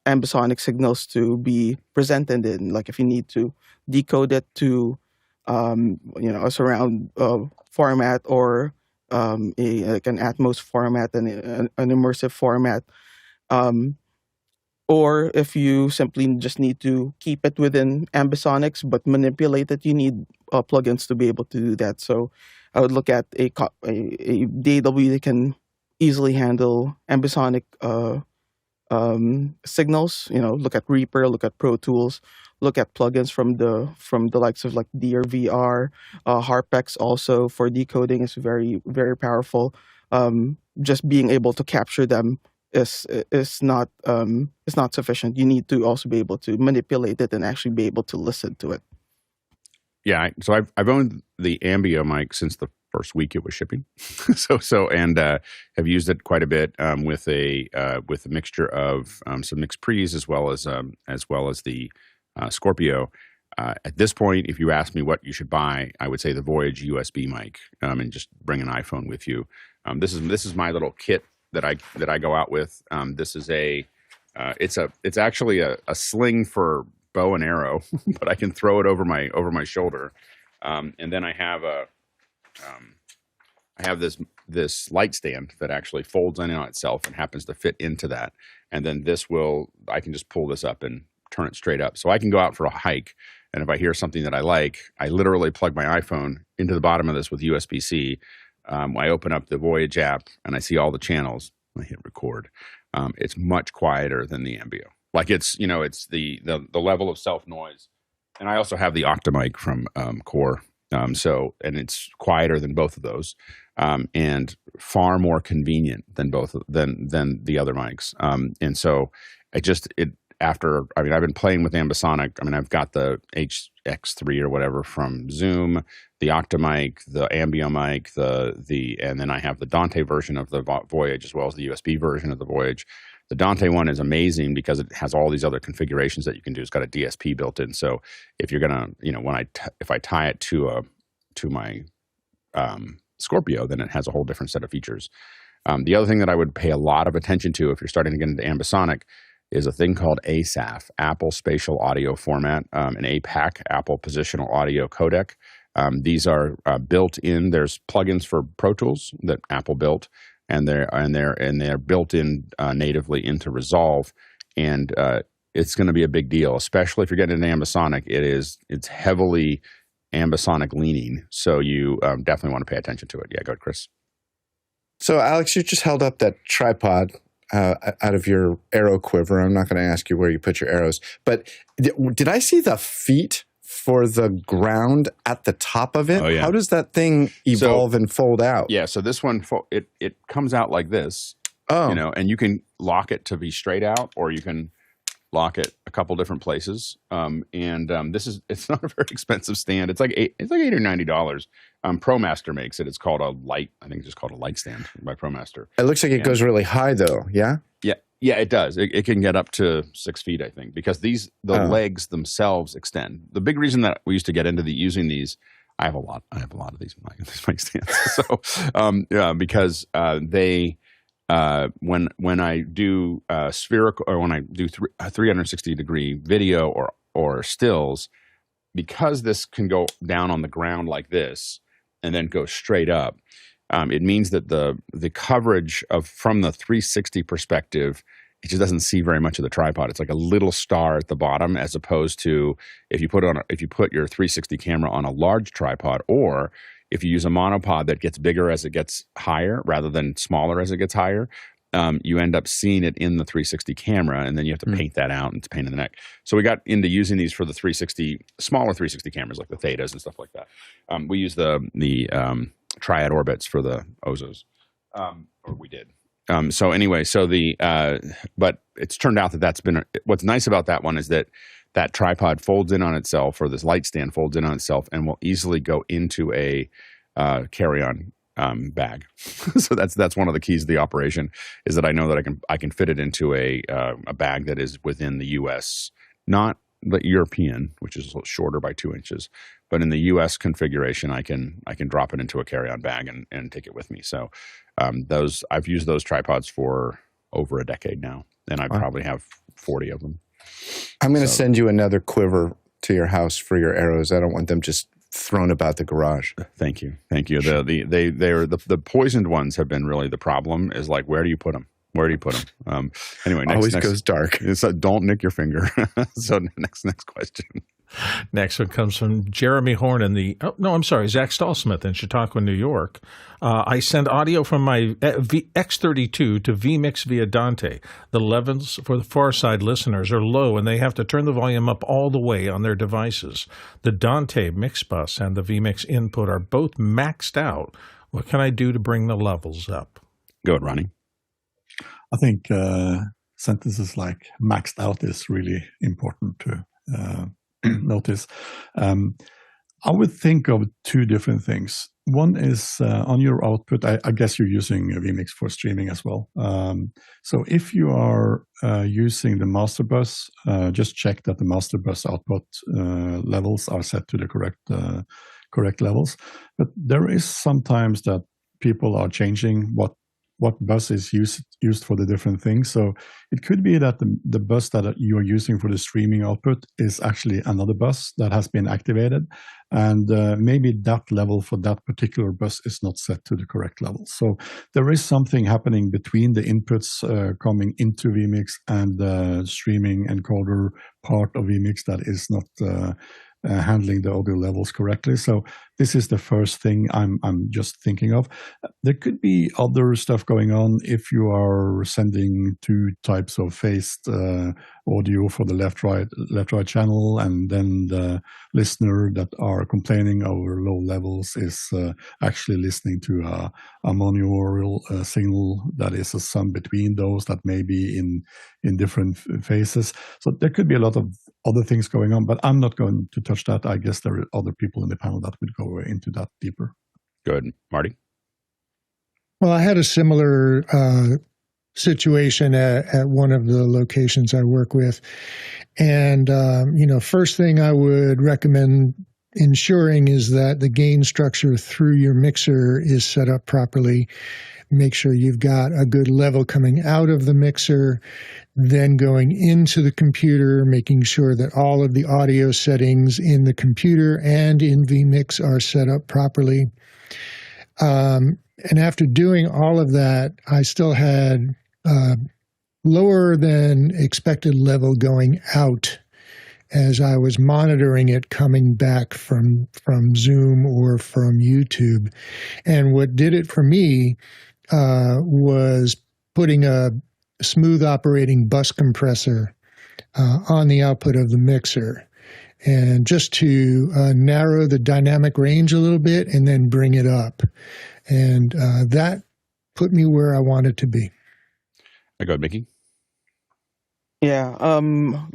Ambisonic signals to be presented in. Like, if you need to decode it to a surround format, or an Atmos format and an immersive format. Or if you simply just need to keep it within Ambisonics but manipulate it, you need plugins to be able to do that. So I would look at a DAW that can easily handle Ambisonic signals. Look at Reaper, look at Pro Tools, look at plugins from the likes of like DRVR, Harpex also for decoding is very, very powerful. Just being able to capture them is not sufficient. You need to also be able to manipulate it and actually be able to listen to it. Yeah, so I've owned the Ambio mic since the first week it was shipping, and have used it quite a bit with a mixture of some mixpres as well as the Scorpio. At this point, if you ask me what you should buy, I would say the Voyage USB mic, and just bring an iPhone with you. This is my little kit that I go out with. This is it's actually a sling for bow and arrow, but I can throw it over my shoulder, and then I have this light stand that actually folds in on itself and happens to fit into that, and then I can just pull this up and turn it straight up, so I can go out for a hike, and if I hear something that I like, I literally plug my iPhone into the bottom of this with USB-C. I open up the Voyage app and I see all the channels. I hit record. It's much quieter than the Ambio. Like it's the level of self noise, and I also have the Octamic from Core. And it's quieter than both of those, and far more convenient than than the other mics. And so I've been playing with Ambisonic. I've got the HX3 or whatever from Zoom, the Octamic, the Ambio mic, and then I have the Dante version of the Voyage as well as the USB version of the Voyage. The Dante one is amazing because it has all these other configurations that you can do. It's got a DSP built in. So if you're gonna, if I tie it to my Scorpio, then it has a whole different set of features. The other thing that I would pay a lot of attention to if you're starting to get into Ambisonic is a thing called ASAF, Apple Spatial Audio Format, an APAC, Apple Positional Audio Codec. These are built in. There's plugins for Pro Tools that Apple built, and they're built in natively into Resolve, and it's going to be a big deal, especially if you're getting into Ambisonic. It's heavily Ambisonic leaning, so you definitely want to pay attention to it. Yeah, go ahead, Chris. So, Alex, you just held up that tripod out of your arrow quiver. I'm not going to ask you where you put your arrows, but did I see the feet for the ground at the top of it? Oh, yeah. How does that thing evolve and fold out? Yeah, so this one, it comes out like this, and you can lock it to be straight out, or you can lock it a couple different places. It's not a very expensive stand. It's like $8 or $90. ProMaster makes it. It's called a light. I think it's just called a light stand by ProMaster. It looks like it goes really high, though. Yeah. Yeah, it does. It can get up to 6 feet, I think, because the legs themselves extend. The big reason that we used to get into using these, I have a lot of these mic stands. So because they. When I do spherical, or when I do 360-degree video or stills, because this can go down on the ground like this and then go straight up, it means that the coverage from the 360 perspective, it just doesn't see very much of the tripod. It's like a little star at the bottom, as opposed to if you put your 360 camera on a large tripod, or if you use a monopod that gets bigger as it gets higher rather than smaller as it gets higher, you end up seeing it in the 360 camera, and then you have to paint that out, and it's a pain in the neck. So we got into using these for the smaller 360 cameras, like the Thetas and stuff like that. We use the Triad Orbits for the Ozos, or we did. But it's turned out that's been what's nice about that one is that tripod folds in on itself, or this light stand folds in on itself, and will easily go into a carry-on bag. So that's one of the keys of the operation, is that I know that I can fit it into a bag that is within the U.S., not the European, which is a little shorter by 2 inches, but in the U.S. configuration, I can drop it into a carry-on bag and take it with me. So I've used those tripods for over a decade now, and I probably have 40 of them. I'm going to send you another quiver to your house for your arrows. I don't want them just thrown about the garage. Thank you. The poisoned ones have been really the problem. Is like, where do you put them? Anyway, always goes dark. So don't nick your finger. So next question. Next one comes from Jeremy Horn Zach Stallsmith in Chautauqua, New York. I send audio from my X32 to vMix via Dante. The levels for the far side listeners are low, and they have to turn the volume up all the way on their devices. The Dante mixbus and the vMix input are both maxed out. What can I do to bring the levels up? Go ahead, Ronnie. I think sentences like maxed out is really important to notice. I would think of two different things. One is on your output, I guess you're using vMix for streaming as well. So if you are using the master bus, just check that the master bus output levels are set to the correct levels. But there is sometimes that people are changing what bus is used for the different things. So it could be that the bus that you're using for the streaming output is actually another bus that has been activated. And maybe that level for that particular bus is not set to the correct level. So there is something happening between the inputs coming into vMix and the streaming encoder part of vMix that is not handling the audio levels correctly. So this is the first thing I'm just thinking of. There could be other stuff going on if you are sending two types of phased audio for the left-right channel, and then the listener that are complaining over low levels is actually listening to a monaural signal that is a sum between those that may be in different phases. So there could be a lot of other things going on, but I'm not going to touch that. I guess there are other people in the panel that would go into that deeper. Good. Marty? Well, I had a similar situation at one of the locations I work with. And, first thing I would recommend ensuring is that the gain structure through your mixer is set up properly. Make sure you've got a good level coming out of the mixer, then going into the computer, making sure that all of the audio settings in the computer and in vMix are set up properly. And after doing all of that, I still had lower than expected level going out as I was monitoring it coming back from Zoom or from YouTube. And what did it for me was putting a smooth operating bus compressor on the output of the mixer, and just to narrow the dynamic range a little bit and then bring it up. And that put me where I wanted to be. Go ahead, Mickey. Yeah,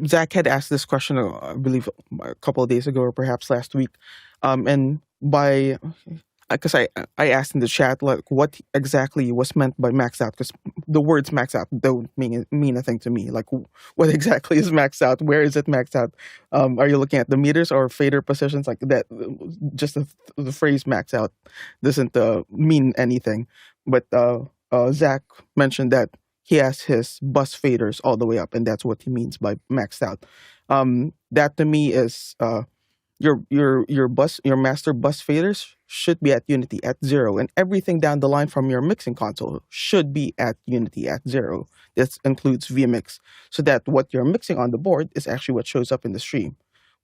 Zach had asked this question, I believe, a couple of days ago or perhaps last week. And because I asked in the chat, like, what exactly was meant by maxed out, because the words maxed out don't mean a thing to me. Like, what exactly is maxed out? Where is it maxed out? Are you looking at the meters or fader positions? Like that, just the phrase maxed out doesn't mean anything. But Zach mentioned that he has his bus faders all the way up, and that's what he means by maxed out. That to me is your master bus faders should be at unity at 0, and everything down the line from your mixing console should be at unity at 0. This includes vMix, so that what you're mixing on the board is actually what shows up in the stream.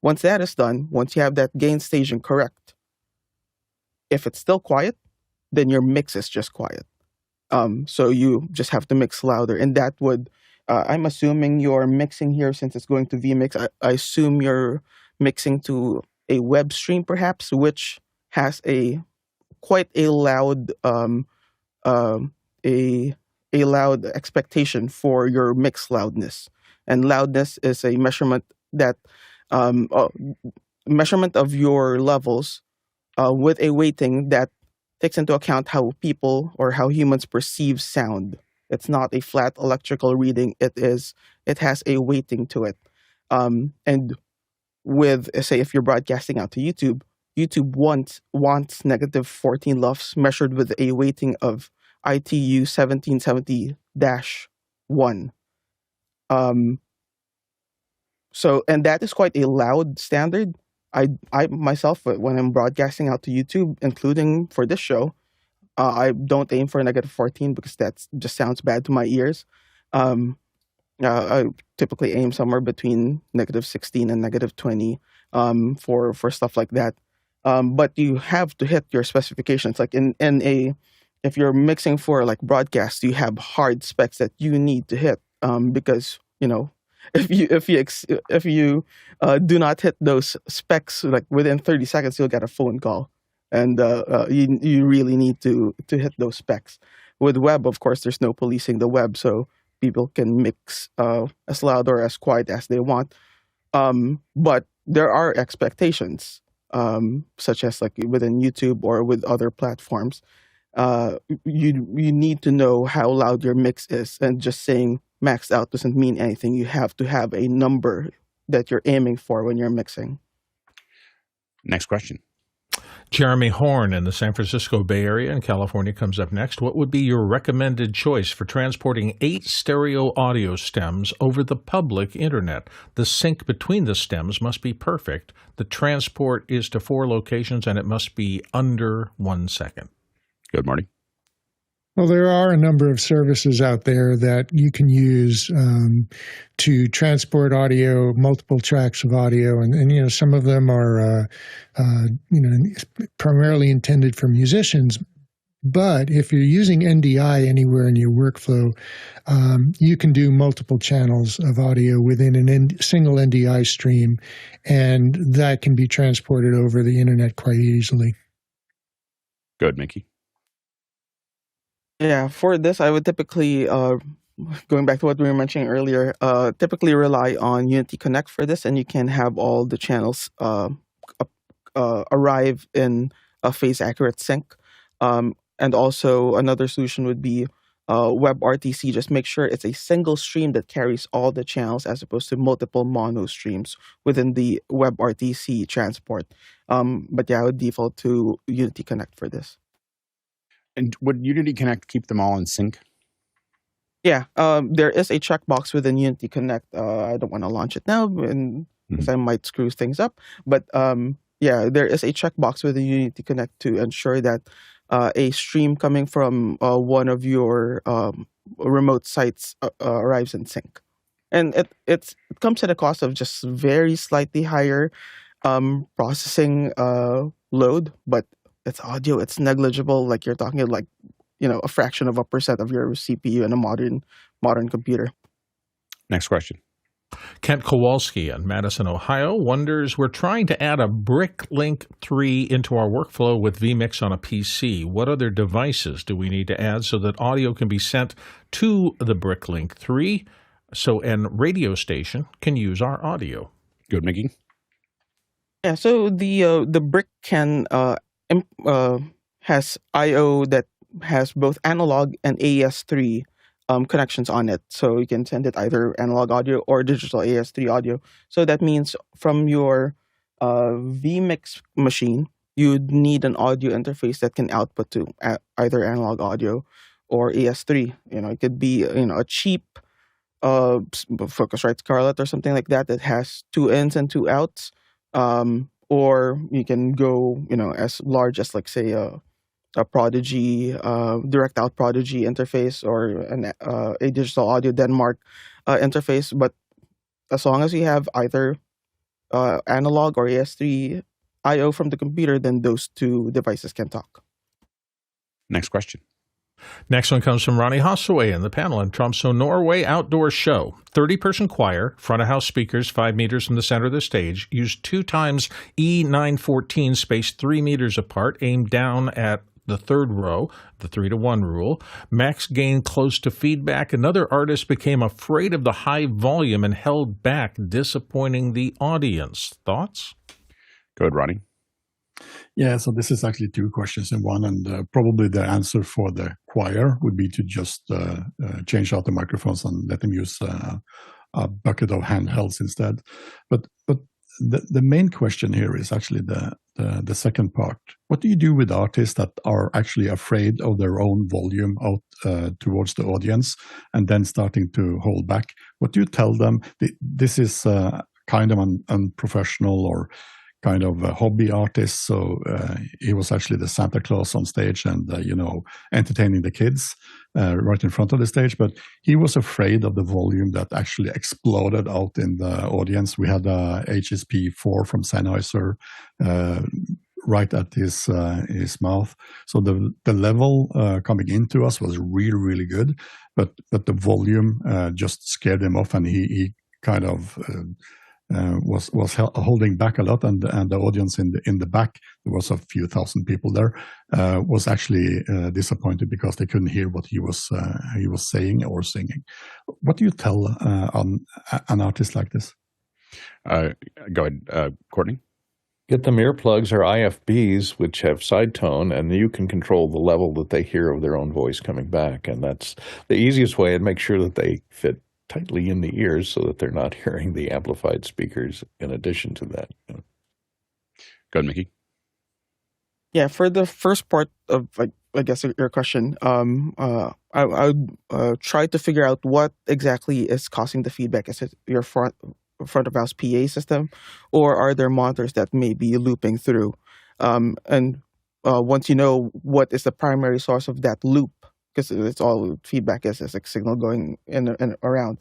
Once that is done, once you have that gain staging correct, if it's still quiet, then your mix is just quiet. So you just have to mix louder, and that would, I'm assuming you're mixing here since it's going to vMix. I assume you're mixing to a web stream, perhaps, which has quite a loud loud expectation for your mix loudness, and loudness is a measurement of your levels with a weighting that takes into account how people or how humans perceive sound. It's not a flat electrical reading. It has a weighting to it. And with, say, if you're broadcasting out to YouTube, YouTube wants -14 LUFS measured with a weighting of ITU 1770-1. So, and that is quite a loud standard. I myself, when I'm broadcasting out to YouTube, including for this show, I don't aim for -14 because that just sounds bad to my ears. I typically aim somewhere between -16 and -20 for stuff like that. But you have to hit your specifications. Like if you're mixing for like broadcast, you have hard specs that you need to hit because if you do not hit those specs like within 30 seconds, you'll get a phone call, and you really need to hit those specs. With web, of course, there's no policing the web, so people can mix as loud or as quiet as they want. But there are expectations, such as like within YouTube or with other platforms. You need to know how loud your mix is, and just saying maxed out doesn't mean anything. You have to have a number that you're aiming for when you're mixing. Next question. Jeremy Horn in the San Francisco Bay Area in California comes up next. What would be your recommended choice for transporting 8 stereo audio stems over the public internet? The sync between the stems must be perfect. The transport is to 4 locations, and it must be under 1 second. Good, Marty. Well, there are a number of services out there that you can use to transport audio, multiple tracks of audio, and some of them are primarily intended for musicians. But if you're using NDI anywhere in your workflow, you can do multiple channels of audio within a single NDI stream, and that can be transported over the internet quite easily. Good, Mickey. Yeah, for this, I would typically, going back to what we were mentioning earlier, typically rely on Unity Connect for this, and you can have all the channels arrive in a phase-accurate sync. And also, another solution would be WebRTC. Just make sure it's a single stream that carries all the channels as opposed to multiple mono streams within the WebRTC transport. But yeah, I would default to Unity Connect for this. And would Unity Connect keep them all in sync? Yeah, there is a checkbox within Unity Connect. I don't want to launch it now because I might screw things up. But yeah, there is a checkbox within Unity Connect to ensure that a stream coming from one of your remote sites arrives in sync. And it comes at a cost of just very slightly higher processing load, but it's audio, it's negligible. Like you're talking like, a fraction of a percent of your CPU in a modern computer. Next question. Kent Kowalski in Madison, Ohio wonders, we're trying to add a Bric Link 3 into our workflow with vMix on a PC. What other devices do we need to add so that audio can be sent to the Bric Link 3 so an radio station can use our audio? Good, Mickey. Yeah, so the Bric can has I/O that has both analog and AES-3 connections on it. So you can send it either analog audio or digital AES-3 audio. So that means from your vMix machine, you'd need an audio interface that can output to either analog audio or AES-3. It could be a cheap Focusrite Scarlett or something like that has 2 ins and 2 outs. Or you can go, as large as, like, say, a Prodigy, direct out Prodigy interface, or a digital audio Denmark interface. But as long as you have either analog or AES-3 I/O from the computer, then those 2 devices can talk. Next question. Next one comes from Ronnie Hossaway in the panel in Tromsø, Norway. Outdoor show. 30-person choir, front of house speakers 5 meters from the center of the stage, used 2 times E914 spaced 3 meters apart, aimed down at the 3rd row, the 3-to-1 rule. Max gain close to feedback. Another artist became afraid of the high volume and held back, disappointing the audience. Thoughts? Go ahead, Ronnie. Yeah, so this is actually 2 questions in one, and probably the answer for the choir would be to just change out the microphones and let them use a bucket of handhelds instead. But the main question here is actually the second part. What do you do with artists that are actually afraid of their own volume out towards the audience and then starting to hold back? What do you tell them? This is kind of an unprofessional or kind of a hobby artist, so he was actually the Santa Claus on stage and entertaining the kids right in front of the stage, but he was afraid of the volume that actually exploded out in the audience. We had a HSP4 from Sennheiser right at his mouth, so the level coming into us was really, really good, but the volume just scared him off, and he kind of was holding back a lot, and the audience in the back, there was a few thousand people there, was actually disappointed because they couldn't hear what he was saying or singing. What do you tell an artist like this? Go ahead, Courtney. Get them earplugs or IFBs, which have side tone, and you can control the level that they hear of their own voice coming back. And that's the easiest way, and make sure that they fit tightly in the ears so that they're not hearing the amplified speakers in addition to that. Go ahead, Mickey. Yeah, for the first part of, I guess, your question, I would try to figure out what exactly is causing the feedback. Is it your front of house PA system, or are there monitors that may be looping through? And once you know what is the primary source of that loop, because it's all feedback is like signal going in and around,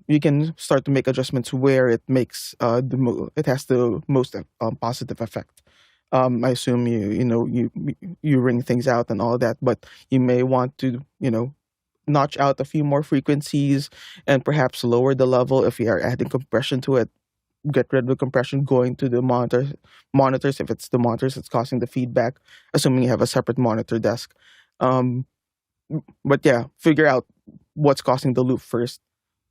you can start to make adjustments where it makes it has the most positive effect. I assume you ring things out and all that, but you may want to notch out a few more frequencies and perhaps lower the level if you are adding compression to it. Get rid of the compression going to the monitors if it's the monitors that's causing the feedback, assuming you have a separate monitor desk. But yeah, figure out what's causing the loop first,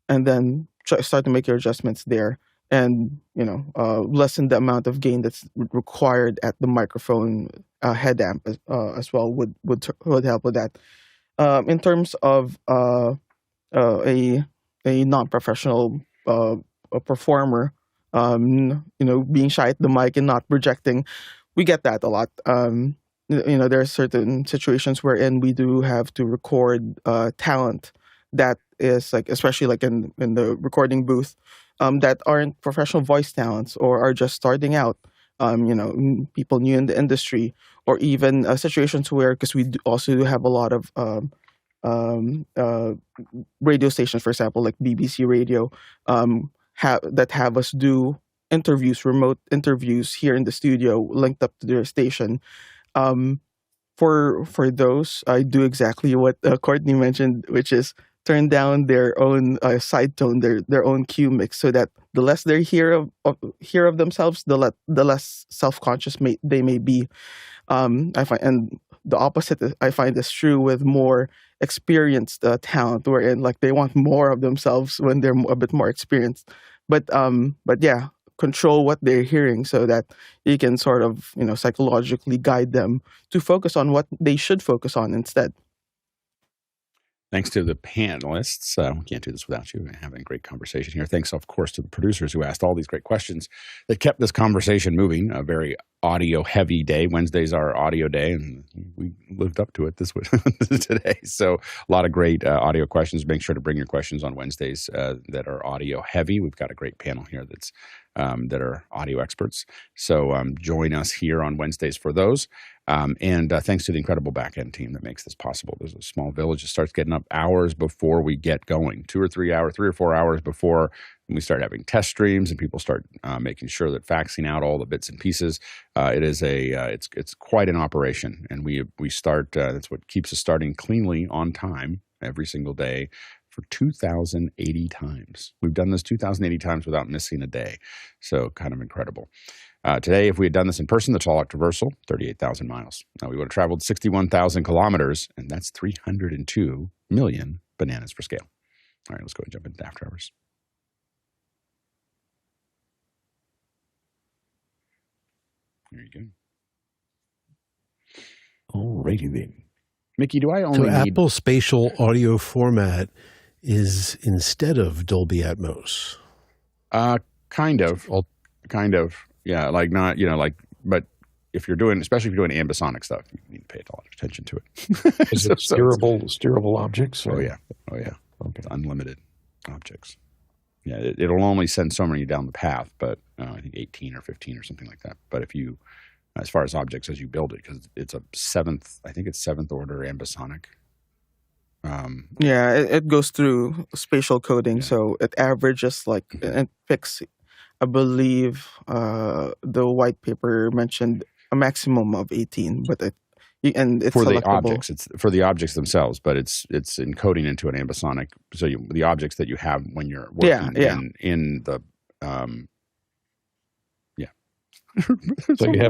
and then start to make your adjustments there, and lessen the amount of gain that's required at the microphone head amp as well would help with that. In terms of a non-professional performer, being shy at the mic and not projecting, we get that a lot. There are certain situations wherein we do have to record talent that is especially in the recording booth, that aren't professional voice talents or are just starting out. People new in the industry, or even situations where, because we also do have a lot of radio stations, for example, like BBC Radio, that have us do remote interviews here in the studio, linked up to their station. For those, I do exactly what Courtney mentioned, which is turn down their own side tone, their own cue mix, so that the less they hear of themselves, the less self-conscious they may be. I find, and the opposite I find is true with more experienced talent, wherein they want more of themselves when they're a bit more experienced. But yeah, control what they're hearing so that you can sort of psychologically guide them to focus on what they should focus on instead. Thanks to the panelists. We can't do this without you. We're having a great conversation here. Thanks, of course, to the producers who asked all these great questions that kept this conversation moving. A very audio-heavy day. Wednesday's our audio day, and we lived up to it this today. So a lot of great audio questions. Make sure to bring your questions on Wednesdays that are audio-heavy. We've got a great panel here that are audio experts. So join us here on Wednesdays for those. And thanks to the incredible back-end team that makes this possible. There's a small village that starts getting up hours before we get going, 3 or 4 hours before we start having test streams and people start making sure that faxing out all the bits and pieces. It's quite an operation, and we start. That's what keeps us starting cleanly on time every single day for 2,080 times. We've done this 2,080 times without missing a day. So kind of incredible. Today, if we had done this in person, the Tall Traversal, 38,000 miles. We would have traveled 61,000 kilometers, and that's 302 million bananas for scale. All right, let's go and jump into After Hours. There you go. Alrighty then. Mickey, do I only need... Apple Spatial Audio Format is instead of Dolby Atmos? Kind of. Yeah, but if you're doing, especially if you're doing ambisonic stuff, you need to pay a lot of attention to it. Is it steerable objects? Or? Oh yeah. Okay. It's unlimited objects. Yeah, it'll only send so many down the path, but I think 18 or 15 or something like that. But if you, as far as objects as you build it, because it's a seventh order ambisonic. It goes through spatial coding, so it averages and picks. I believe the white paper mentioned a maximum of 18, but it's for selectable. The objects. It's for the objects themselves, but it's encoding into an ambisonic. So the objects that you have when you're working in the Yeah. So you have